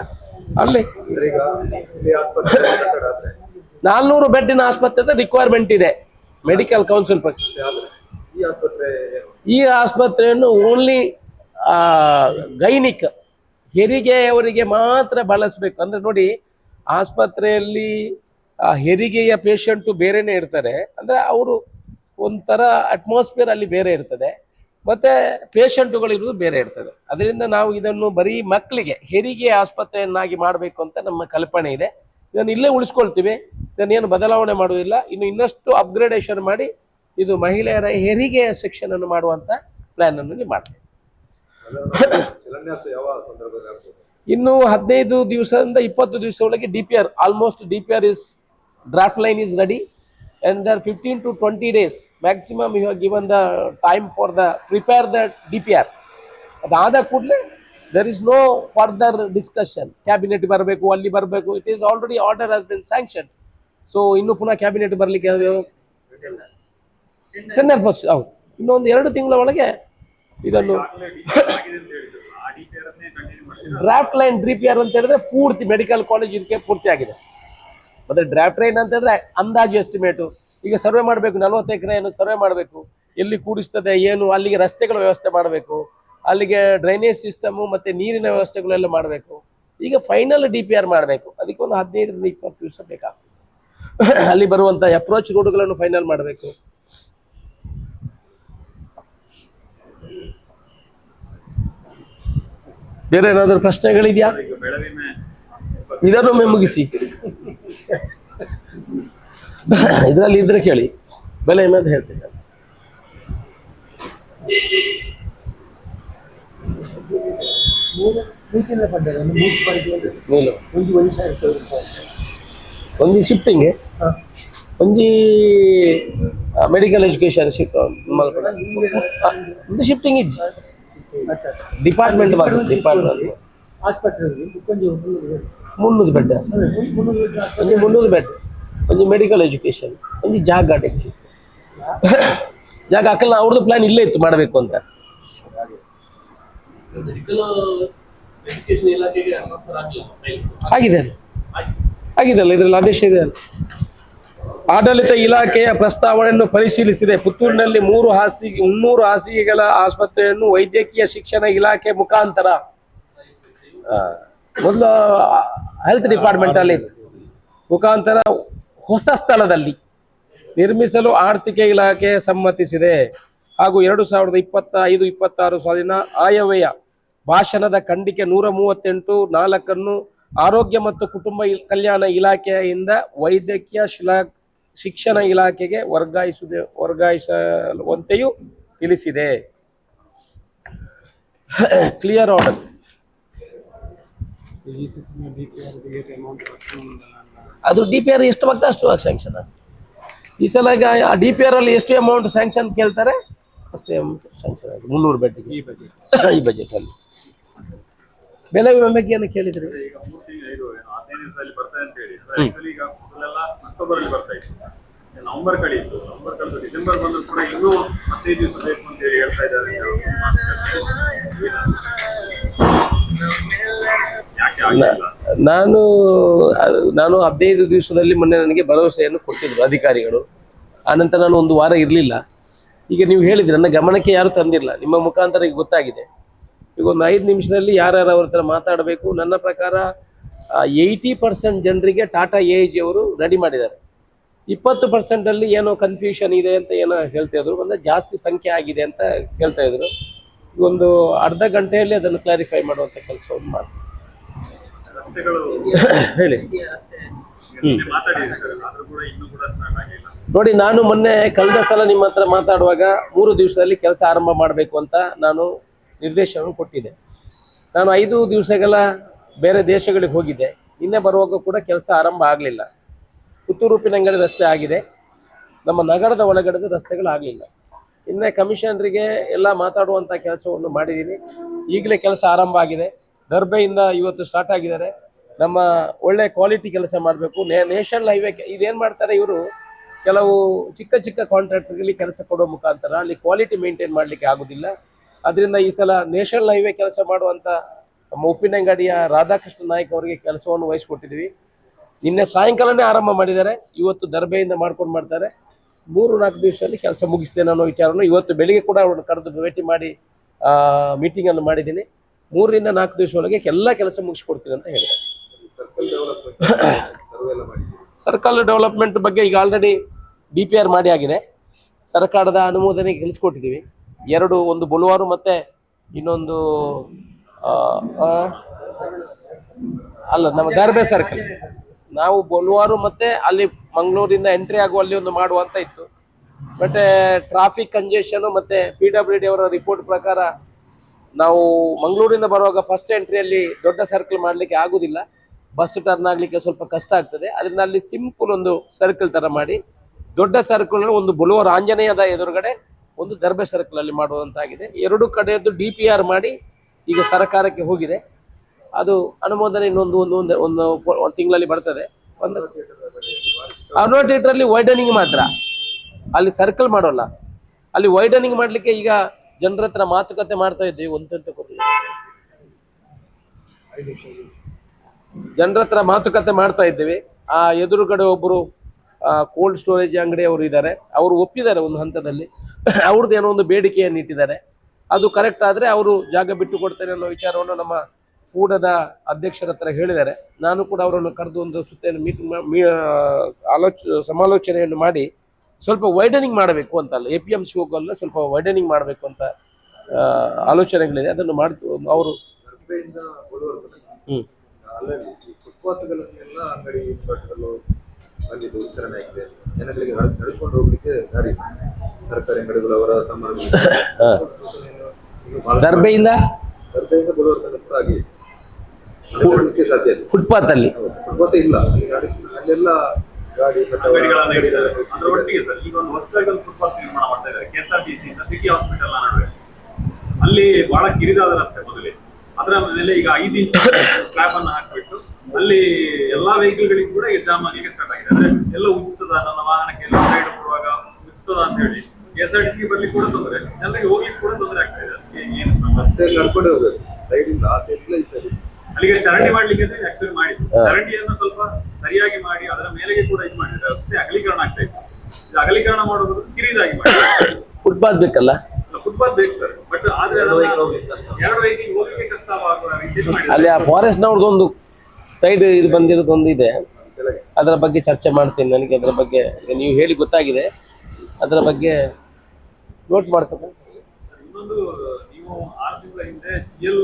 ಅಲ್ಲಿ 400 ಬೆಡ್ಡಿನ ಆಸ್ಪತ್ರೆ ರಿಕ್ವೈರ್ಮೆಂಟ್ ಇದೆ ಮೆಡಿಕಲ್ ಕೌನ್ಸಿಲ್ ಪ್ರಕಾರ. ಈ ಆಸ್ಪತ್ರೆಯನ್ನು ಓನ್ಲಿ ಗೈನಿಕ್ ಹೆರಿಗೆಯವರಿಗೆ ಮಾತ್ರ ಬಳಸಬೇಕು. ಅಂದ್ರೆ ನೋಡಿ, ಆಸ್ಪತ್ರೆಯಲ್ಲಿ ಹೆರಿಗೆಯ ಪೇಷಂಟು ಬೇರೆನೆ ಇರ್ತಾರೆ. ಅಂದ್ರೆ ಅವರು ಒಂಥರ ಅಟ್ಮಾಸ್ಫಿಯರ್ ಅಲ್ಲಿ ಬೇರೆ ಇರ್ತದೆ, ಮತ್ತೆ ಪೇಷಂಟುಗಳು ಇರುವುದು ಬೇರೆ ಇರ್ತದೆ. ಅದರಿಂದ ನಾವು ಇದನ್ನು ಬರೀ ಮಕ್ಕಳಿಗೆ ಹೆರಿಗೆ ಆಸ್ಪತ್ರೆಯನ್ನಾಗಿ ಮಾಡಬೇಕು ಅಂತ ನಮ್ಮ ಕಲ್ಪನೆ ಇದೆ. ಇದನ್ನು ಇಲ್ಲೇ ಉಳಿಸ್ಕೊಳ್ತೀವಿ, ಇದನ್ನೇನು ಬದಲಾವಣೆ ಮಾಡುವುದಿಲ್ಲ. ಇನ್ನಷ್ಟು ಅಪ್ಗ್ರೇಡೇಷನ್ ಮಾಡಿ ಇದು ಮಹಿಳೆಯರ ಹೆರಿಗೆಯ ಸೆಕ್ಷನ್ ಅನ್ನು ಮಾಡುವಂತ ಪ್ಲಾನ್ ಅನ್ನು ಇಲ್ಲಿ ಮಾಡ್ತೀವಿ. ಇನ್ನು 15 ದಿವಸದಿಂದ 20 ದಿವಸ ಒಳಗೆ DPR, almost DPR is draft line is ready and there 15 to 20 days maximum you have given the time for the prepare the DPR. ಅದಾದ ಕೂಡಲೇ there is no further discussion. Cabinet ಬರಬೇಕು, ಅಲ್ಲಿ ಬರಬೇಕು. It is already order has been sanction. So ಇನ್ನು ಪುನಃ cabinet ಬರಲಿಕ್ಕೆ tender first ಹೌದು, ಇನ್ನೊಂದು 2 ತಿಂಗಳ ಒಳಗೆ ಇದನ್ನು ಡ್ರಾಫ್ಟ್ ಲೈನ್ DPR ಅಂತ ಹೇಳಿದ್ರೆ ಪೂರ್ತಿ ಮೆಡಿಕಲ್ ಕಾಲೇಜ್ ಇದಕ್ಕೆ ಪೂರ್ತಿ ಆಗಿದೆ. ಮತ್ತೆ ಡ್ರಾಫ್ಟ್ ಲೈನ್ ಅಂತ ಹೇಳಿದ್ರೆ ಅಂದಾಜು ಎಸ್ಟಿಮೇಟು. ಈಗ ಸರ್ವೆ ಮಾಡಬೇಕು, 40 ಎಕರೆಯನ್ನು ಸರ್ವೆ ಮಾಡಬೇಕು, ಎಲ್ಲಿ ಕೂಡಿಸ್ತದೆ ಏನು, ಅಲ್ಲಿಗೆ ರಸ್ತೆಗಳ ವ್ಯವಸ್ಥೆ ಮಾಡಬೇಕು, ಅಲ್ಲಿಗೆ ಡ್ರೈನೇಜ್ ಸಿಸ್ಟಮು ಮತ್ತೆ ನೀರಿನ ವ್ಯವಸ್ಥೆಗಳೆಲ್ಲ ಮಾಡಬೇಕು. ಈಗ ಫೈನಲ್ DPR ಮಾಡಬೇಕು, ಅದಕ್ಕೆ ಒಂದು 15 ರಿಂದ 20 ದಿವಸ ಬೇಕಾಗ್ತದೆ. ಅಲ್ಲಿ ಬರುವಂತ ಅಪ್ರೋಚ್ ರೋಡ್ಗಳನ್ನು ಫೈನಲ್ ಮಾಡಬೇಕು. ಬೇರೆ ಏನಾದರೂ ಪ್ರಶ್ನೆಗಳಿದೆಯಾ? ಇದನ್ನೊಮ್ಮೆ ಮುಗಿಸಿ. ಇದರಲ್ಲಿ ಇದ್ರೆ ಕೇಳಿ, ಬೆಲೆ ಏನಾದ್ರು ಹೇಳ್ತೀನಿ. ಒಂದು ಶಿಫ್ಟಿಂಗ್, ಒಂದು ಮೆಡಿಕಲ್ ಎಜುಕೇಶನ್ ಶಿಫ್ಟ್, ಒಂದು ಶಿಫ್ಟಿಂಗ್ ಇಜ್ಜಿ ಡಿಪಾರ್ಟ್ಮೆಂಟ್ ಬರ್ತದೆ. ಡಿಪಾರ್ಟ್ಮೆಂಟ್ 300 ಬೆಡ್, ಒಂದು 300 ಬೆಡ್, ಒಂದು ಮೆಡಿಕಲ್ ಎಜುಕೇಶನ್, ಒಂದು ಜಾಗ ಟೆಕ್ಸಿ ಜಾಗ ಹಾಕಲ್ಲ. ಅವ್ರದ್ದು ಪ್ಲಾನ್ ಇಲ್ಲೇ ಇತ್ತು ಮಾಡಬೇಕು ಅಂತ. ಆಗಿದೆ ಆಗಿದೆಲ್ಲ, ಇದರಲ್ಲಿ ಆದೇಶ ಇದೆ. ಆಡಳಿತ ಇಲಾಖೆಯ ಪ್ರಸ್ತಾವನೆಯನ್ನು ಪರಿಶೀಲಿಸಿದೆ. ಪುತ್ತೂರಿನಲ್ಲಿ 300 ಹಾಸಿಗೆಗಳ ಆಸ್ಪತ್ರೆಯನ್ನು ವೈದ್ಯಕೀಯ ಶಿಕ್ಷಣ ಇಲಾಖೆ ಮುಖಾಂತರ, ಮೊದಲು ಹೆಲ್ತ್ ಡಿಪಾರ್ಟ್ಮೆಂಟ್ ಅಲ್ಲಿ ಮುಖಾಂತರ ಹೊಸ ಸ್ಥಳದಲ್ಲಿ ನಿರ್ಮಿಸಲು ಆರ್ಥಿಕ ಇಲಾಖೆ ಸಮ್ಮತಿಸಿದೆ. ಹಾಗೂ 2025-26 ಸಾಲಿನ ಆಯವ್ಯಯ ಭಾಷಣದ ಖಂಡಿಕೆ 138-4 ಆರೋಗ್ಯ ಮತ್ತು ಕುಟುಂಬ ಕಲ್ಯಾಣ ಇಲಾಖೆಯಿಂದ ವೈದ್ಯಕೀಯ ಶಿಕ್ಷಣ ಇಲಾಖೆಗೆ ವರ್ಗಾಯಿಸುವಂತೆಯೂ ತಿಳಿಸಿದೆ. Clear order. ಅದು DPR ಎಷ್ಟು ಆಗ್ತದೆ ಅಷ್ಟು ಸ್ಯಾಂಕ್ಷನ್. ಈ ಸಲ ಈಗ DPR ಅಲ್ಲಿ ಎಷ್ಟು ಅಮೌಂಟ್ ಸ್ಯಾಂಕ್ಷನ್ ಕೇಳ್ತಾರೆ ಅಷ್ಟೇ ಅಮೌಂಟ್ ಸ್ಯಾಂಕ್ಷನ್ ಆಗಿದೆ 300 ಬೆಡ್ಗೆ ಈ ಬಜೆಟ್ ಅಲ್ಲಿ. ಬೆಲೆ ವಿಮೆಗೆ ಏನು ಕೇಳಿದ್ರಿ? ನವೆಂಬರ್ ಕಳೆಯಿತು, ನವೆಂಬರ್ ಕಳೆದು ಡಿಸೆಂಬರ್ ಬಂದರೂ ಕೂಡ ಇನ್ನೂ 15 ದಿವಸ ಬೇಕು ಅಂತ ಹೇಳಿ ಹೇಳ್ತಾ ಇದ್ದಾರೆ. ನಾನು 15 ದಿವಸದಲ್ಲಿ ಮೊನ್ನೆ ನನಗೆ ಭರವಸೆಯನ್ನು ಕೊಟ್ಟಿದ್ರು ಅಧಿಕಾರಿಗಳು. ಆನಂತರ ನಾನು 1 ವಾರ ಇರಲಿಲ್ಲ. ಈಗ ನೀವು ಹೇಳಿದ್ರೆ ನನ್ನ ಗಮನಕ್ಕೆ ಯಾರು ತಂದಿಲ್ಲ, ನಿಮ್ಮ ಮುಖಾಂತರ ಈಗ ಗೊತ್ತಾಗಿದೆ. ಈಗ ಒಂದು 5 ನಿಮಿಷದಲ್ಲಿ ಯಾರ್ಯಾರು ಅವ್ರ ಹತ್ರ ಮಾತಾಡಬೇಕು. ನನ್ನ ಪ್ರಕಾರ 80% ಜನರಿಗೆ ಟಾಟಾ AIG ಅವರು ರೆಡಿ ಮಾಡಿದ್ದಾರೆ. 20% ಅಲ್ಲಿ ಏನೋ ಕನ್ಫ್ಯೂಷನ್ ಇದೆ ಅಂತ ಏನೋ ಹೇಳ್ತಾ ಇದ್ರು, ಅಂದ್ರೆ ಜಾಸ್ತಿ ಸಂಖ್ಯೆ ಆಗಿದೆ ಅಂತ ಹೇಳ್ತಾ ಇದ್ರು. ಒಂದು ಅರ್ಧ ಗಂಟೆಯಲ್ಲಿ ಅದನ್ನು ಕ್ಲಾರಿಫೈ ಮಾಡುವಂತ ಕೆಲಸವನ್ನು ಮಾಡ್ತೀವಿ. ರಸ್ತೆಗಳು ಹೇಳಿ. ಮಾತಾಡಿದ್ದಾರೆ, ಆದ್ರೂ ಕೂಡ ಇನ್ನೂ ಕೂಡ ಸ್ಟಾರ್ಟ್ ಆಗಿಲ್ಲ. ನೋಡಿ, ನಾನು ಮೊನ್ನೆ ಕಳೆದ ಸಲ ನಿಮ್ಮ ಹತ್ರ ಮಾತಾಡುವಾಗ 3 ದಿವಸದಲ್ಲಿ ಕೆಲಸ ಆರಂಭ ಮಾಡಬೇಕು ಅಂತ ನಾನು ನಿರ್ದೇಶನ ಕೊಟ್ಟಿದ್ದೆ. ನಾನು 5 ದಿವಸಗಳ ಬೇರೆ ದೇಶಗಳಿಗೆ ಹೋಗಿದ್ದೆ. ನಿನ್ನೆ ಬರುವಾಗ ಕೂಡ ಕೆಲಸ ಆರಂಭ ಆಗಲಿಲ್ಲ. ಪುತ್ತೂರು ಉಪ್ಪಿನಂಗಡಿ ರಸ್ತೆ ಆಗಿದೆ, ನಮ್ಮ ನಗರದ ಒಳಗಡೆ ರಸ್ತೆಗಳಾಗಲಿಲ್ಲ. ಇನ್ನೇ ಕಮಿಷನರಿಗೆ ಎಲ್ಲ ಮಾತಾಡುವಂಥ ಕೆಲಸವನ್ನು ಮಾಡಿದ್ದೀನಿ. ಈಗಲೇ ಕೆಲಸ ಆರಂಭ ಆಗಿದೆ. ದರ್ಬೆಯಿಂದ ಇವತ್ತು ಸ್ಟಾರ್ಟ್ ಆಗಿದ್ದಾರೆ. ನಮ್ಮ ಒಳ್ಳೆ ಕ್ವಾಲಿಟಿ ಕೆಲಸ ಮಾಡಬೇಕು. ನ್ಯಾಷನಲ್ ಹೈವೇ ಇದೇನು ಮಾಡ್ತಾರೆ ಇವರು, ಕೆಲವು ಚಿಕ್ಕ ಚಿಕ್ಕ ಕಾಂಟ್ರಾಕ್ಟರ್ಗಳಿಗೆ ಕೆಲಸ ಕೊಡೋ ಮುಖಾಂತರ ಅಲ್ಲಿ ಕ್ವಾಲಿಟಿ ಮೇಂಟೈನ್ ಮಾಡಲಿಕ್ಕೆ ಆಗೋದಿಲ್ಲ. ಅದರಿಂದ ಈ ಸಲ ನ್ಯಾಷನಲ್ ಹೈವೇ ಕೆಲಸ ಮಾಡುವಂಥ ನಮ್ಮ ಉಪ್ಪಿನಂಗಡಿಯ ರಾಧಾಕೃಷ್ಣ ನಾಯ್ಕ ಅವರಿಗೆ ಕೆಲಸವನ್ನು ವಹಿಸ್ಕೊಟ್ಟಿದ್ದೀವಿ. ನಿನ್ನೆ ಸಾಯಂಕಾಲನೇ ಆರಂಭ ಮಾಡಿದ್ದಾರೆ, ಇವತ್ತು ದರ್ಬೆಯಿಂದ ಮಾಡ್ಕೊಂಡು ಮಾಡ್ತಾರೆ. 3-4 ದಿವಸದಲ್ಲಿ ಕೆಲಸ ಮುಗಿಸ್ತೇನೆ ಅನ್ನೋ ವಿಚಾರವನ್ನು ಇವತ್ತು ಬೆಳಿಗ್ಗೆ ಕೂಡ ಅವ್ರನ್ನ ಕರೆದು ಭೇಟಿ ಮಾಡಿ ಮೀಟಿಂಗನ್ನು ಮಾಡಿದ್ದೀನಿ. 3-4 ದಿವಸ ಒಳಗೆ ಎಲ್ಲ ಕೆಲಸ ಮುಗಿಸ್ಕೊಡ್ತೀನಿ ಅಂತ ಹೇಳಿದೆ. ಸರ್ಕಲ್ ಡೆವಲಪ್ಮೆಂಟ್ ಬಗ್ಗೆ ಈಗ ಆಲ್ರೆಡಿ DPR ಮಾಡಿ ಆಗಿದೆ. ಸರ್ಕಾರದ ಅನುಮೋದನೆಗೆ ಕಳಿಸ್ಕೊಟ್ಟಿದ್ದೀವಿ. 2, ಒಂದು ಬುಲ್ವಾರು ಮತ್ತು ಇನ್ನೊಂದು ಅಲ್ಲ, ನಮ್ಮ ದರ್ಬೆ ಸರ್ಕಲ್. ನಾವು ಬೊಲ್ವಾರು ಮತ್ತು ಅಲ್ಲಿ ಮಂಗಳೂರಿಂದ ಎಂಟ್ರಿ ಆಗುವಲ್ಲಿ ಒಂದು ಮಾಡುವಂತ ಇತ್ತು. ಬಟ್ ಟ್ರಾಫಿಕ್ ಕಂಜೆಷನು ಮತ್ತು PWD ಅವರ ರಿಪೋರ್ಟ್ ಪ್ರಕಾರ ನಾವು ಮಂಗಳೂರಿಂದ ಬರುವಾಗ ಫಸ್ಟ್ ಎಂಟ್ರಿಯಲ್ಲಿ ದೊಡ್ಡ ಸರ್ಕಲ್ ಮಾಡಲಿಕ್ಕೆ ಆಗೋದಿಲ್ಲ, ಬಸ್ ಟರ್ನ್ ಆಗಲಿಕ್ಕೆ ಸ್ವಲ್ಪ ಕಷ್ಟ ಆಗ್ತದೆ. ಅದರಿಂದ ಅಲ್ಲಿ ಸಿಂಪಲ್ ಒಂದು ಸರ್ಕಲ್ ಥರ ಮಾಡಿ, ದೊಡ್ಡ ಸರ್ಕಲ್ ಒಂದು ಬುಲ್ವಾರು ಆಂಜನೇಯದ ಎದುರುಗಡೆ ಒಂದು ದರ್ಬೆ ಸರ್ಕಲಲ್ಲಿ ಮಾಡುವಂತಾಗಿದೆ. 2 ಕಡೆಯದ್ದು DPR ಮಾಡಿ ಈಗ ಸರ್ಕಾರಕ್ಕೆ ಹೋಗಿದೆ. ಅದು ಅನುಮೋದನೆ ಇನ್ನೊಂದು ಒಂದು ತಿಂಗಳಲ್ಲಿ ಬರ್ತದೆ. ಅರ್ನೋ ಥಿಯೇಟರಲ್ಲಿ ವೈಡನಿಂಗ್ ಮಾತ್ರ, ಅಲ್ಲಿ ಸರ್ಕಲ್ ಮಾಡೋಲ್ಲ. ಅಲ್ಲಿ ವೈಡನಿಂಗ್ ಮಾಡಲಿಕ್ಕೆ ಈಗ ಜನರ ಹತ್ರ ಮಾತುಕತೆ ಮಾಡ್ತಾ ಇದ್ದೀವಿ. ಜನರ ಹತ್ರ ಮಾತುಕತೆ ಮಾಡ್ತಾ ಇದ್ದೀವಿ. ಆ ಎದುರುಗಡೆ ಒಬ್ಬರು ಕೋಲ್ಡ್ ಸ್ಟೋರೇಜ್ ಅಂಗಡಿ ಅವರು ಇದ್ದಾರೆ, ಅವರು ಒಪ್ಪಿದ್ದಾರೆ ಒಂದು ಹಂತದಲ್ಲಿ. ಅವ್ರದ್ದು ಏನೋ ಒಂದು ಬೇಡಿಕೆಯನ್ನು ಇಟ್ಟಿದ್ದಾರೆ. ಅದು ಕರೆಕ್ಟ್ ಆದರೆ ಅವರು ಜಾಗ ಬಿಟ್ಟು ಕೊಡ್ತೇನೆ ಅನ್ನೋ ವಿಚಾರವನ್ನು ನಮ್ಮ ಕೂಡದ ಅಧ್ಯಕ್ಷರ ಹತ್ರ ಹೇಳಿದ್ದಾರೆ. ನಾನು ಕೂಡ ಅವರನ್ನು ಕರೆದು ಒಂದು ಸುತ್ತೇನು ಮೀಟಿಂಗ್ ಸಮಾಲೋಚನೆಯನ್ನು ಮಾಡಿ ಸ್ವಲ್ಪ ವೈಡನಿಂಗ್ ಮಾಡಬೇಕು ಅಂತಲ್ಲ, APMC ಹೋಗಲ್ಲ, ಸ್ವಲ್ಪ ವೈಡನಿಂಗ್ ಮಾಡಬೇಕು ಅಂತ ಆಲೋಚನೆಗಳಿದೆ. ಅದನ್ನು ಮಾಡ್ತು ಅವರು. ಫುಟ್ಪಾತ್ಗಳನ್ನೆಲ್ಲ ಅಂಗಡಿ ಅಲ್ಲಿ ವಿಸ್ತರಣೆ ಆಗಿದೆ. ಜನಗಳಿಗೆ ನಡ್ಕೊಂಡು ಹೋಗ್ಲಿಕ್ಕೆ ದಾರಿ, ತರಕಾರಿ ಅಂಗಡಿಗಳು ಅವರ ಸಾಮಾನು ದರ್ಬೆಯಿಂದ ಬುಲವರ್ ತನಕ ಕೂಡ ಆಗಿದೆ. ಸಾಧ್ಯ ಇಲ್ಲ ಫುಟ್ಪಾತ್ ಅಲ್ಲಿ. ಫುಟ್ಪಾತ್ ಇಲ್ಲ, ಅಲ್ಲೆಲ್ಲ ಗಾಡಿ ಅದರ ಒಟ್ಟಿಗೆ ಸರ್ ಈಗ ಒಂದು ಹೊಸದಾಗಿ ಒಂದು ಫುಟ್ಪಾತ್ ನಿರ್ಮಾಣ ಮಾಡ್ತಾ ಇದ್ದಾರೆ KSRTC ಇಂದ ಸಿಟಿ ಹಾಸ್ಪಿಟಲ್ ನಡುವೆ. ಅಲ್ಲಿ ಬಹಳ ಕಿರಿದಾದ ರಸ್ತೆ ಮೊದಲೇ, ಅದರ ಮೇಲೆ ಈಗ 5 ಇಂಚ್ ಸ್ಲ್ಯಾಬ್ ಅನ್ನು ಹಾಕಿಬಿಟ್ಟು ಅಲ್ಲಿ ಎಲ್ಲಾ ವೆಹಿಕಲ್ಗಳಿಗೂ ಕೂಡ ಜಾಮ್ ಆಗಲಿಕ್ಕೆ ಸ್ಟಾರ್ಟ್ ಆಗಿದೆ. ಅಂದ್ರೆ ಎಲ್ಲ ಉಚಿತದ, ನನ್ನ ವಾಹನಕ್ಕೆ ಎಲ್ಲ ಸೈಡ್ ಕೊಡುವಾಗ ಉಚಿತದ ಅಂತ ಹೇಳಿ KSRTC ಬರ್ಲಿಕ್ಕೆ ಕೂಡ ತೊಂದರೆ, ಜನರಿಗೆ ಹೋಗ್ಲಿಕ್ಕೆ ಕೂಡ ತೊಂದರೆ ಆಗ್ತಾ ಇದೆ. ಏನು ರಸ್ತೆಯಲ್ಲಿ ನಡ್ಕೊಂಡೇ ಹೋಗೋದು, ಸೈಡ್ ಇಂದ ಆ ಸೈಡ್ ಇಲ್ಲ ಈ ಸೈಡ್. ಅಲ್ಲಿಗೆ ಚರಂಡಿ ಮಾಡ್ಲಿಕ್ಕೆ ಆಕ್ಚುಲಿ ಮಾಡಿದ್ರು. ಚರಂಡಿಯನ್ನು ಸ್ವಲ್ಪ ಸರಿಯಾಗಿ ಮಾಡಿ ಅದರ ಮೇಲೆಗೆ ಕೂಡ ಇದು ಮಾಡಿದ್ರೆ ರಸ್ತೆ ಅಗಲೀಕರಣ ಆಗ್ತಾ ಇತ್ತು. ಇದು ಅಗಲೀಕರಣ ಮಾಡೋದು ಕಿರಿದಾಗಿ ಮಾಡಿ. ಫುಟ್ಪಾತ್ ಬೇಕಲ್ಲ, ಫುಟ್ಪಾತ್ ಬೇಕು ಸರ್, ಬಟ್ ಆದ್ರೆ 2 ವೆಹಿಕಲ್ ಹೋಗ್ಲಿಕ್ಕೆ ಕಷ್ಟ ಆಗುವ ರೀತಿಯಲ್ಲಿ ಮಾಡಿ. ಅಲ್ಲಿ ಆ ಫಾರೆಸ್ಟ್ ನವ್ರದ್ದೊಂದು ಸೈಡ್ ಇದು ಬಂದಿರೋದೊಂದು ಇದೆ, ಅದರ ಬಗ್ಗೆ ಚರ್ಚೆ ಮಾಡ್ತೀನಿ. ನನಗೆ ಅದರ ಬಗ್ಗೆ ನೀವು ಹೇಳಿ ಗೊತ್ತಾಗಿದೆ, ಅದರ ಬಗ್ಗೆ ನೋಟ್ ಮಾಡ್ತೇನೆ. ಇನ್ನೊಂದು, ನೀವು 6 ತಿಂಗಳ ಹಿಂದೆ GL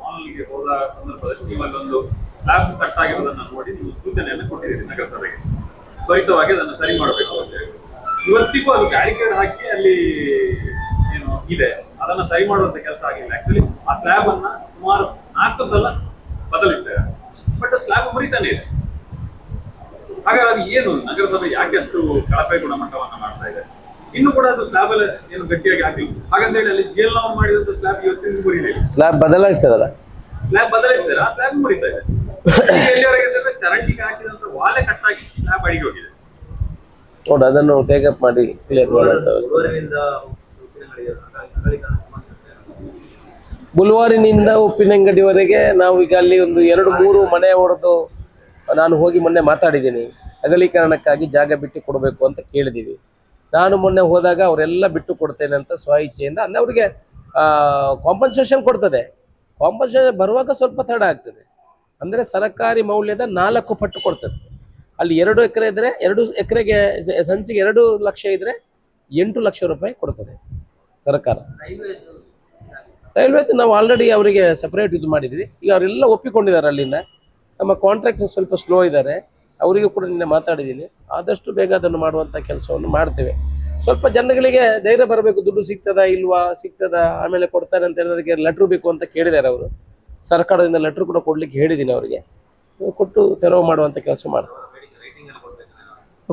ಮಾಲ್ಗೆ ಹೋದ ಸಂದರ್ಭದಲ್ಲಿ ನೀವು ಅಲ್ಲೊಂದು ಸ್ಲ್ಯಾಬ್ ಕಟ್ ಆಗಿರೋದನ್ನ ನೋಡಿ ನೀವು ಸೂಚನೆಯನ್ನು ಕೊಟ್ಟಿದ್ದೀರಿ ನಗರಸಭೆಗೆ, ತ್ವರಿತವಾಗಿ ಅದನ್ನು ಸರಿ ಮಾಡಬೇಕು ಅಂತ ಹೇಳಿ. ಇವತ್ತಿಗೂ ಅದು ಬ್ಯಾರಿಕೇಡ್ ಹಾಕಿ ಅಲ್ಲಿ ಏನು ಇದೆ ಅದನ್ನ ಸರಿ ಮಾಡುವಂತ ಕೆಲಸ ಆಗಿಲ್ಲ. ಆಕ್ಚುಲಿ ಆ ಸ್ಲ್ಯಾಬ್ ಅನ್ನ ಸುಮಾರು 4 ಸಲ ಬದಲಿದ್ದೇವೆ, ಬಟ್ ಸ್ಲ್ಯಾಬ್ ಮುರಿತಾನೆ ಇದೆ. ಹಾಗಾಗಿ ಏನು ನಗರಸಭೆ ಯಾಕೆ ಅಷ್ಟು ಕಳಪೆ ಗುಣಮಟ್ಟವನ್ನ ಮಾಡ್ತಾ ಇದೆ? ಇನ್ನು ಕೂಡ ಅದು ಸ್ಲ್ಯಾಬ್ ಅಲ್ಲಿ ಏನು ಗಟ್ಟಿಯಾಗಿ ಆಗಿಲ್ಲ. ಹಾಗಂತ ಹೇಳಿ ಅಲ್ಲಿ GL ನಾವು ಮಾಡಿದಂತ ಸ್ಲ್ಯಾಬ್ ಇವತ್ತಿನ ಮುರಿಲಿಲ್ಲ. ಸ್ಲ್ಯಾಬ್ ಬದಲಾಯಿಸ್ತಾರಲ್ಲ, ಸ್ಲ್ಯಾಬ್ ಬದಲಾಯಿಸಿದ್ರೆ ಆ ಸ್ಲ್ಯಾಬ್ ಮುರಿತಾ ಇದೆ. ಎಲ್ಲಿವರೆಗೆ ಚರಂಡಿಗೆ ಹಾಕಿದಂತ ವಾಲೆ ಕಟ್ಟಾಗಿ ಸ್ಲ್ಯಾಬ್ ಅಡಿಗೆ ಹೋಗಿದೆ. ನೋಡಿ ಅದನ್ನು ಟೇಕಪ್ ಮಾಡಿ ಕ್ಲಿಯರ್ ಮಾಡುವಂತ ವ್ಯವಸ್ಥೆ. ಬುಲ್ವಾರಿನಿಂದ ಉಪ್ಪಿನಂಗಡಿವರೆಗೆ ನಾವು ಈಗ ಅಲ್ಲಿ ಒಂದು 2-3 ಮನೆ ಹೊಡೆದು ನಾನು ಹೋಗಿ ಮೊನ್ನೆ ಮಾತಾಡಿದ್ದೀನಿ. ಅಗಲೀಕರಣಕ್ಕಾಗಿ ಜಾಗ ಬಿಟ್ಟು ಕೊಡಬೇಕು ಅಂತ ಕೇಳಿದ್ದೀವಿ. ನಾನು ಮೊನ್ನೆ ಹೋದಾಗ ಅವರೆಲ್ಲ ಬಿಟ್ಟು ಕೊಡ್ತೇನೆ ಅಂತ ಸ್ವ ಇಚ್ಛೆಯಿಂದ, ಅಂದರೆ ಅವರಿಗೆ ಕಾಂಪನ್ಸೇಷನ್ ಕೊಡ್ತದೆ. ಕಾಂಪನ್ಸೇಷನ್ ಬರುವಾಗ ಸ್ವಲ್ಪ ತಡ ಆಗ್ತದೆ, ಅಂದರೆ ಸರ್ಕಾರಿ ಮೌಲ್ಯದ 4 ಪಟ್ಟು ಕೊಡ್ತದೆ. ಅಲ್ಲಿ 2 ಎಕರೆ ಇದ್ದರೆ 2 ಎಕರೆಗೆ ಸೆನ್ಸಿಗೆ 2 ಲಕ್ಷ ಇದ್ದರೆ 8 ಲಕ್ಷ ರೂಪಾಯಿ ಕೊಡ್ತದೆ ಸರ್ಕಾರ. ರೈಲ್ವೆ ನಾವು ಆಲ್ರೆಡಿ ಅವರಿಗೆ ಸಪ್ರೇಟ್ ಇದು ಮಾಡಿದ್ವಿ. ಈಗ ಅವರೆಲ್ಲ ಒಪ್ಪಿಕೊಂಡಿದ್ದಾರೆ ಅಲ್ಲಿಂದ. ನಮ್ಮ ಕಾಂಟ್ರಾಕ್ಟರ್ ಸ್ವಲ್ಪ ಸ್ಲೋ ಇದ್ದಾರೆ, ಅವರಿಗೂ ಕೂಡ ನಿನ್ನೆ ಮಾತಾಡಿದ್ದೀನಿ. ಆದಷ್ಟು ಬೇಗ ಅದನ್ನು ಮಾಡುವಂಥ ಕೆಲಸವನ್ನು ಮಾಡ್ತೇವೆ. ಸ್ವಲ್ಪ ಜನಗಳಿಗೆ ಧೈರ್ಯ ಬರಬೇಕು, ದುಡ್ಡು ಸಿಗ್ತದಾ ಇಲ್ವಾ, ಸಿಗ್ತದಾ ಆಮೇಲೆ ಕೊಡ್ತಾರೆ ಅಂತ ಹೇಳಿದಕ್ಕೆ ಲೆಟ್ರ್ ಬೇಕು ಅಂತ ಕೇಳಿದ್ದಾರೆ ಅವರು. ಸರ್ಕಾರದಿಂದ ಲೆಟ್ರ್ ಕೂಡ ಕೊಡ್ಲಿಕ್ಕೆ ಹೇಳಿದ್ದೀನಿ ಅವರಿಗೆ, ಕೊಟ್ಟು ತೆರವು ಮಾಡುವಂಥ ಕೆಲಸ ಮಾಡ್ತೇವೆ,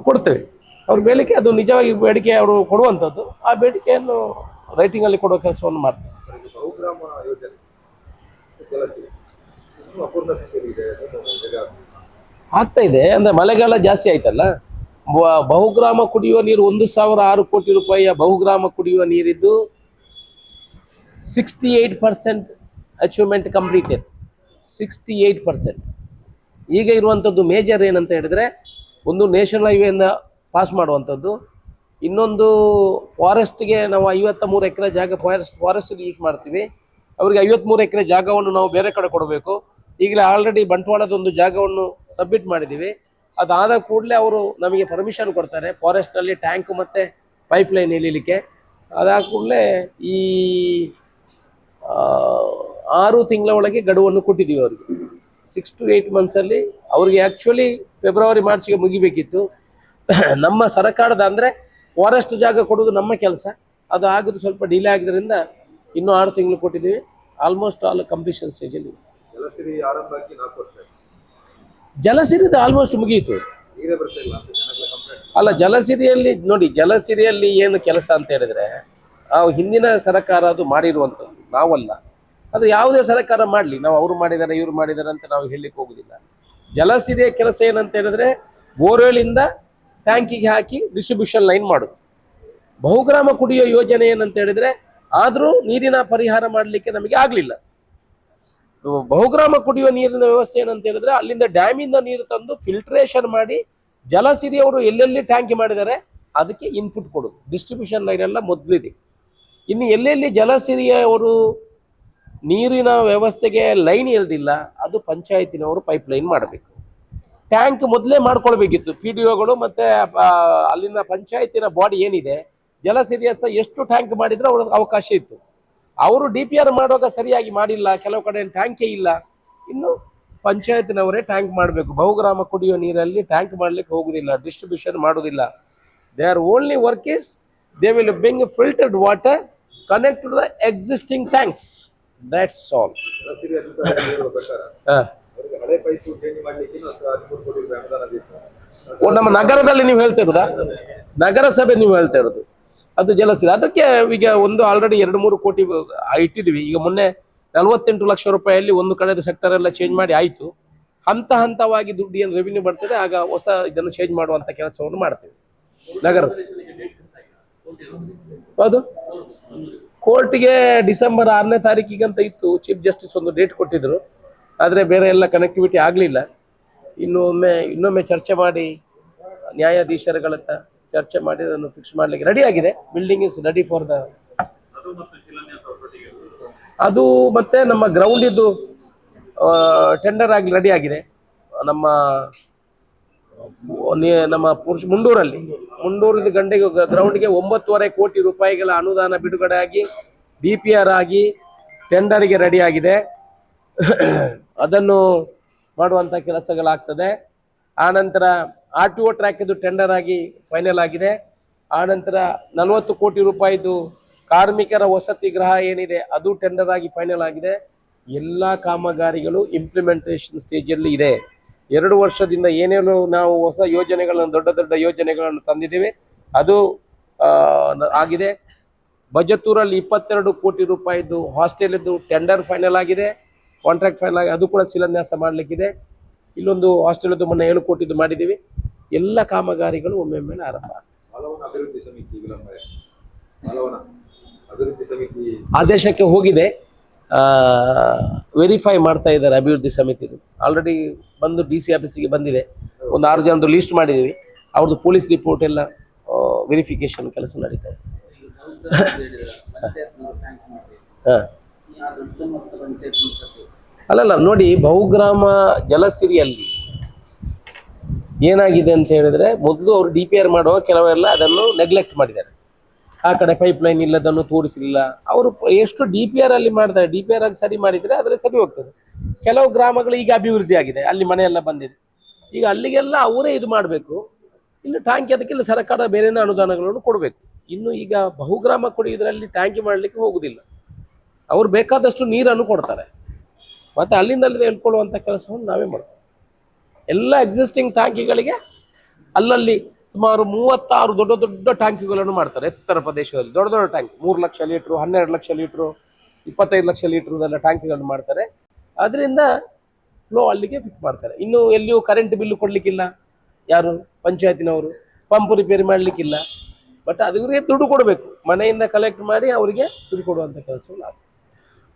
ಕೊಡ್ತೇವೆ. ಅವ್ರ ಬೇಡಿಕೆ ಅದು ನಿಜವಾಗಿ ಬೇಡಿಕೆ ಅವರು ಕೊಡುವಂಥದ್ದು, ಆ ಬೇಡಿಕೆಯನ್ನು ರೈಟಿಂಗಲ್ಲಿ ಕೊಡುವ ಕೆಲಸವನ್ನು ಮಾಡ್ತೇವೆ. ಬಹುಗ್ರಾಮ ಯೋಜನೆ ಕೆಲಸ ಇನ್ನೂ ಅಪೂರ್ಣ ಸ್ಥಿತಿಯಲ್ಲಿದೆ, ಆಗ್ತಾ ಇದೆ. ಅಂದರೆ ಮಳೆಗಾಲ ಜಾಸ್ತಿ ಆಯ್ತಲ್ಲ, ಬಹುಗ್ರಾಮ ಕುಡಿಯುವ ನೀರು 1,006 ಕೋಟಿ ರೂಪಾಯಿಯ ಬಹುಗ್ರಾಮ ಕುಡಿಯುವ ನೀರಿದ್ದು 68% ಅಚೀವ್ಮೆಂಟ್ ಕಂಪ್ಲೀಟೆಡ್. 68%. ಈಗ ಇರುವಂಥದ್ದು ಮೇಜರ್ ಏನಂತ ಹೇಳಿದರೆ, ಒಂದು ನ್ಯಾಷನಲ್ ಹೈವೇಯಿಂದ ಪಾಸ್ ಮಾಡುವಂಥದ್ದು, ಇನ್ನೊಂದು ಫಾರೆಸ್ಟ್ಗೆ ನಾವು 53 ಎಕರೆ ಜಾಗ ಫಾರೆಸ್ಟ್ ಯೂಸ್ ಮಾಡ್ತೀವಿ. ಅವರಿಗೆ 53 ಎಕರೆ ಜಾಗವನ್ನು ನಾವು ಬೇರೆ ಕಡೆ ಕೊಡಬೇಕು. ಈಗಲೇ ಆಲ್ರೆಡಿ ಬಂಟ್ವಾಳದ ಒಂದು ಜಾಗವನ್ನು ಸಬ್ಮಿಟ್ ಮಾಡಿದ್ದೀವಿ. ಅದಾದ ಕೂಡಲೇ ಅವರು ನಮಗೆ ಪರ್ಮಿಷನ್ ಕೊಡ್ತಾರೆ ಫಾರೆಸ್ಟ್ನಲ್ಲಿ ಟ್ಯಾಂಕ್ ಮತ್ತು ಪೈಪ್ಲೈನ್ ಇಳಿಲಿಕ್ಕೆ. ಅದಾದ ಕೂಡಲೇ ಈ 6 ತಿಂಗಳ ಒಳಗೆ ಗಡುವನ್ನು ಕೊಟ್ಟಿದ್ದೀವಿ ಅವರಿಗೆ. 6 to 8 ಮಂತ್ಸಲ್ಲಿ ಅವ್ರಿಗೆ ಆ್ಯಕ್ಚುಲಿ ಫೆಬ್ರವರಿ ಮಾರ್ಚ್ಗೆ ಮುಗಿಬೇಕಿತ್ತು. ನಮ್ಮ ಸರ್ಕಾರದ ಅಂದರೆ ಫಾರೆಸ್ಟ್ ಜಾಗ ಕೊಡೋದು ನಮ್ಮ ಕೆಲಸ, ಅದು ಆಗೋದು ಸ್ವಲ್ಪ ಡಿಲೇ ಆಗಿದ್ದರಿಂದ ಇನ್ನೂ 6 ತಿಂಗಳು ಕೊಟ್ಟಿದ್ದೀವಿ. ಆಲ್ಮೋಸ್ಟ್ ಆಲ್ ಕಂಪ್ಲೀಷನ್ ಸ್ಟೇಜಲ್ಲಿ. ಜಲಸಿರಿ ಆರಂಭ ಆಗಿ 4 ವರ್ಷ ಜಲಸಿರಿದು ಆಲ್ಮೋಸ್ಟ್ ಮುಗಿಯಿತು. ನೀರೇ ಬರ್ತಿಲ್ಲ ಅಂತ ಜನಗಳ ಕಂಪ್ಲೇಂಟ್. ಅಲ್ಲ, ಜಲಸಿರಿಯಲ್ಲಿ ನೋಡಿ, ಜಲಸಿರಿಯಲ್ಲಿ ಏನು ಕೆಲಸ ಅಂತ ಹೇಳಿದ್ರೆ, ಆ ಹಿಂದಿನ ಸರ್ಕಾರ ಅದು ಮಾಡಿರುವಂಥದ್ದು, ನಾವಲ್ಲ. ಅದು ಯಾವುದೇ ಸರ್ಕಾರ ಮಾಡಲಿ, ನಾವು ಅವರು ಮಾಡಿದ್ದಾರೆ ಇವರು ಮಾಡಿದ್ದಾರೆ ಅಂತ ನಾವು ಹೇಳಲಿಕ್ಕೆ ಹೋಗೋದಿಲ್ಲ. ಜಲಸಿರಿಯ ಕೆಲಸ ಏನಂತ ಹೇಳಿದ್ರೆ, ಬೋರ್ವೆಲಿಂದ ಟ್ಯಾಂಕಿಗೆ ಹಾಕಿ ಡಿಸ್ಟ್ರಿಬ್ಯೂಷನ್ ಲೈನ್ ಮಾಡೋದು. ಬಹುಗ್ರಾಮ ಕುಡಿಯೋ ಯೋಜನೆ ಏನಂತ ಹೇಳಿದ್ರೆ, ಆದರೂ ನೀರಿನ ಪರಿಹಾರ ಮಾಡಲಿಕ್ಕೆ ನಮಗೆ ಆಗಲಿಲ್ಲ. ಬಹುಗ್ರಾಮ ಕುಡಿಯುವ ನೀರಿನ ವ್ಯವಸ್ಥೆ ಏನಂತ ಹೇಳಿದ್ರೆ, ಅಲ್ಲಿಂದ ಡ್ಯಾಮಿಂದ ನೀರು ತಂದು ಫಿಲ್ಟ್ರೇಷನ್ ಮಾಡಿ ಜಲಸಿರಿಯವರು ಎಲ್ಲೆಲ್ಲಿ ಟ್ಯಾಂಕಿ ಮಾಡಿದ್ದಾರೆ ಅದಕ್ಕೆ ಇನ್ಪುಟ್ ಕೊಡೋದು. ಡಿಸ್ಟ್ರಿಬ್ಯೂಷನ್ ಲೈನ್ ಎಲ್ಲ ಮೊದಲಿದೆ. ಇನ್ನು ಎಲ್ಲೆಲ್ಲಿ ಜಲಸಿರಿಯವರು ನೀರಿನ ವ್ಯವಸ್ಥೆಗೆ ಲೈನ್ ಎಲ್ದಿಲ್ಲ, ಅದು ಪಂಚಾಯತಿನವರು ಪೈಪ್ ಲೈನ್ ಮಾಡಬೇಕು. ಟ್ಯಾಂಕ್ ಮೊದಲೇ ಮಾಡ್ಕೊಳ್ಬೇಕಿತ್ತು. PDOಗಳು ಮತ್ತು ಅಲ್ಲಿನ ಪಂಚಾಯತಿನ ಬಾಡಿ ಏನಿದೆ, ಜಲಸಿರಿ ಹತ್ರ ಎಷ್ಟು ಟ್ಯಾಂಕ್ ಮಾಡಿದ್ರೆ ಅವ್ರಿಗೆ ಅವಕಾಶ ಇತ್ತು. ಅವರು DPR ಮಾಡುವಾಗ ಸರಿಯಾಗಿ ಮಾಡಿಲ್ಲ, ಕೆಲವು ಕಡೆ ಟ್ಯಾಂಕೇ ಇಲ್ಲ. ಇನ್ನು ಪಂಚಾಯತಿನವರೇ ಟ್ಯಾಂಕ್ ಮಾಡಬೇಕು. ಬಹುಗ್ರಾಮ ಕುಡಿಯುವ ನೀರಲ್ಲಿ ಟ್ಯಾಂಕ್ ಮಾಡಲಿಕ್ಕೆ ಹೋಗುದಿಲ್ಲ, ಡಿಸ್ಟ್ರಿಬ್ಯೂಷನ್ ಮಾಡೋದಿಲ್ಲ. Their only work is they will bring filtered water connect to the existing tanks. That's all. Jalasiri ಅಧಿಕಾರಿಗಳು ಹೇಳುವ ಪ್ರಕಾರ ಅವರಿಗೆ ಹಳೆ ಪೈಪು ಚೇಂಜ್ ಮಾಡ್ಲಿಕ್ಕೆ 13 ಕೋಟಿ ರೂಪಾಯಿ ಅನುದಾನ ಬೇಕು. ನಮ್ಮ ನಗರದಲ್ಲಿ ನೀವು ಹೇಳ್ತಾ ಇರೋದಾ? ನಗರಸಭೆ ನೀವು ಹೇಳ್ತಾ ಇರೋದು ಅದು ಜಲಸಿರಿ. ಅದಕ್ಕೆ ಈಗ ಒಂದು ಆಲ್ರೆಡಿ 2-3 ಕೋಟಿ ಇಟ್ಟಿದ್ದೀವಿ. ಈಗ ಮೊನ್ನೆ 48 ಲಕ್ಷ ರೂಪಾಯಿಯಲ್ಲಿ ಒಂದು ಕಡೆ ಸೆಕ್ಟರ್ ಎಲ್ಲ ಚೇಂಜ್ ಮಾಡಿ ಆಯಿತು. ಹಂತವಾಗಿ ದುಡ್ಡು ಏನು ರೆವಿನ್ಯೂ ಬರ್ತದೆ, ಆಗ ಹೊಸ ಇದನ್ನು ಚೇಂಜ್ ಮಾಡುವಂಥ ಕೆಲಸವನ್ನು ಮಾಡ್ತೇವೆ. ನಗರ ಹೌದು, ಕೋರ್ಟಿಗೆ ಡಿಸೆಂಬರ್ 6ನೇ ತಾರೀಕಿಗಂತ ಇತ್ತು. ಚೀಫ್ ಜಸ್ಟಿಸ್ ಒಂದು ಡೇಟ್ ಕೊಟ್ಟಿದ್ರು, ಆದರೆ ಬೇರೆ ಎಲ್ಲ ಕನೆಕ್ಟಿವಿಟಿ ಆಗಲಿಲ್ಲ. ಇನ್ನೊಮ್ಮೆ ಚರ್ಚೆ ಮಾಡಿ ನ್ಯಾಯಾಧೀಶರುಗಳತ್ತ ಚರ್ಚೆ ಮಾಡಿ ಅದನ್ನು ಫಿಕ್ಸ್ ಮಾಡಲಿಕ್ಕೆ ರೆಡಿ ಆಗಿದೆ. Building is ready for the ಅದು. ಮತ್ತೆ ನಮ್ಮ ಗ್ರೌಂಡ್ ಇದ್ದು ಟೆಂಡರ್ ಆಗಿ ರೆಡಿ ಆಗಿದೆ. ನಮ್ಮ ಮುಂಡೂರಿನ ಗ್ರೌಂಡ್ಗೆ 9.5 ಕೋಟಿ ರೂಪಾಯಿಗಳ ಅನುದಾನ ಬಿಡುಗಡೆ ಆಗಿ DPR ಆಗಿ ಟೆಂಡರ್ಗೆ ರೆಡಿ ಆಗಿದೆ. ಅದನ್ನು ಮಾಡುವಂಥ ಕೆಲಸಗಳಾಗ್ತದೆ. ಆನಂತರ RTO ಟ್ರ್ಯಾಕ್ ಇದು ಟೆಂಡರ್ ಆಗಿ ಫೈನಲ್ ಆಗಿದೆ. ಆನಂತರ 40 ಕೋಟಿ ರೂಪಾಯಿದು ಕಾರ್ಮಿಕರ ವಸತಿ ಗೃಹ ಏನಿದೆ ಅದು ಟೆಂಡರ್ ಆಗಿ ಫೈನಲ್ ಆಗಿದೆ. ಎಲ್ಲ ಕಾಮಗಾರಿಗಳು ಇಂಪ್ಲಿಮೆಂಟೇಷನ್ ಸ್ಟೇಜಲ್ಲಿ ಇದೆ. 2 ವರ್ಷದಿಂದ ಏನೇನು ನಾವು ಹೊಸ ಯೋಜನೆಗಳನ್ನು ದೊಡ್ಡ ಯೋಜನೆಗಳನ್ನು ತಂದಿದ್ದೀವಿ ಅದು ಆಗಿದೆ. ಬಜತ್ತೂರಲ್ಲಿ 22 ಕೋಟಿ ರೂಪಾಯಿದು ಹಾಸ್ಟೆಲಿದ್ದು ಟೆಂಡರ್ ಫೈನಲ್ ಆಗಿದೆ, ಕಾಂಟ್ರಾಕ್ಟ್ ಫೈನಲ್ ಆಗಿ ಅದು ಕೂಡ ಶಿಲಾನ್ಯಾಸ ಮಾಡಲಿಕ್ಕಿದೆ. ಇಲ್ಲೊಂದು ಹಾಸ್ಟೆಲ್ದು ಮೊನ್ನೆ 7 ಕೋಟಿದು ಮಾಡಿದ್ದೀವಿ. ಎಲ್ಲ ಕಾಮಗಾರಿಗಳು ಒಮ್ಮೆ ಆರಂಭ. ಅಭಿವೃದ್ಧಿ ಸಮಿತಿ ಆದೇಶಕ್ಕೆ ಹೋಗಿದೆ, ವೆರಿಫೈ ಮಾಡ್ತಾ ಇದ್ದಾರೆ. ಅಭಿವೃದ್ಧಿ ಸಮಿತಿದು ಆಲ್ರೆಡಿ ಬಂದು DC ಆಫೀಸಿಗೆ ಬಂದಿದೆ. ಒಂದು 6 ಜನದ್ದು ಲೀಸ್ಟ್ ಮಾಡಿದ್ದೀವಿ. ಅವ್ರದ್ದು ಪೊಲೀಸ್ ರಿಪೋರ್ಟ್ ಎಲ್ಲ ವೆರಿಫಿಕೇಶನ್ ಕೆಲಸ ನಡೀತಾ ಇದೆ. ಅಲ್ಲಲ್ಲ ನೋಡಿ, ಬಹುಗ್ರಾಮ ಜಲಸಿರಿಯಲ್ಲಿ ಏನಾಗಿದೆ ಅಂತ ಹೇಳಿದ್ರೆ, ಮೊದಲು ಅವರು DPR ಮಾಡುವ ಕೆಲವೆಲ್ಲ ಅದನ್ನು ನೆಗ್ಲೆಕ್ಟ್ ಮಾಡಿದ್ದಾರೆ. ಆ ಕಡೆ ಪೈಪ್ ಲೈನ್ ಇಲ್ಲದನ್ನು ತೋರಿಸಲಿಲ್ಲ. ಅವರು ಎಷ್ಟು DPR ಅಲ್ಲಿ ಮಾಡ್ತಾರೆ, DPR ಆಗಿ ಸರಿ ಮಾಡಿದರೆ ಅದರಲ್ಲಿ ಸರಿ ಹೋಗ್ತದೆ. ಕೆಲವು ಗ್ರಾಮಗಳು ಈಗ ಅಭಿವೃದ್ಧಿ ಆಗಿದೆ, ಅಲ್ಲಿ ಮನೆಯೆಲ್ಲ ಬಂದಿದೆ. ಈಗ ಅಲ್ಲಿಗೆಲ್ಲ ಅವರೇ ಇದು ಮಾಡಬೇಕು. ಇನ್ನು ಟ್ಯಾಂಕಿ ಅದಕ್ಕೆಲ್ಲ ಸರ್ಕಾರ ಬೇರೆನೇ ಅನುದಾನಗಳನ್ನು ಕೊಡಬೇಕು. ಇನ್ನು ಈಗ ಬಹುಗ್ರಾಮ ಕುಡಿಯೋದ್ರಲ್ಲಿ ಟ್ಯಾಂಕಿ ಮಾಡಲಿಕ್ಕೆ ಹೋಗುದಿಲ್ಲ. ಅವ್ರು ಬೇಕಾದಷ್ಟು ನೀರನ್ನು ಕೊಡ್ತಾರೆ, ಮತ್ತು ಅಲ್ಲಿಂದ ಹೇಳ್ಕೊಳ್ಳುವಂಥ ಕೆಲಸವನ್ನು ನಾವೇ ಮಾಡ್ತೀವಿ. ಎಲ್ಲ ಎಕ್ಸಿಸ್ಟಿಂಗ್ ಟ್ಯಾಂಕಿಗಳಿಗೆ ಅಲ್ಲಲ್ಲಿ ಸುಮಾರು 36 ದೊಡ್ಡ ದೊಡ್ಡ ಟ್ಯಾಂಕಿಗಳನ್ನು ಮಾಡ್ತಾರೆ. ಎತ್ತರ ಪ್ರದೇಶದಲ್ಲಿ ದೊಡ್ಡ ದೊಡ್ಡ tank, 3 lakh litre, 12 lakh litre, 25 lakh ಲೀಟ್ರದೆಲ್ಲ ಟ್ಯಾಂಕಿಗಳನ್ನು ಮಾಡ್ತಾರೆ. ಅದರಿಂದ ಫ್ಲೋ ಅಲ್ಲಿಗೆ ಫಿಟ್ ಮಾಡ್ತಾರೆ. ಇನ್ನು ಎಲ್ಲಿಯೂ ಕರೆಂಟ್ ಬಿಲ್ಲು ಕೊಡಲಿಕ್ಕಿಲ್ಲ, ಯಾರು ಪಂಚಾಯತಿನವರು ಪಂಪ್ ರಿಪೇರಿ ಮಾಡಲಿಕ್ಕಿಲ್ಲ. ಬಟ್ ಅದಕ್ಕೆ ದುಡ್ಡು ಕೊಡಬೇಕು, ಮನೆಯಿಂದ ಕಲೆಕ್ಟ್ ಮಾಡಿ ಅವರಿಗೆ ದುಡ್ಡು ಕೊಡುವಂಥ ಕೆಲಸವನ್ನು ಆಗ್ತದೆ.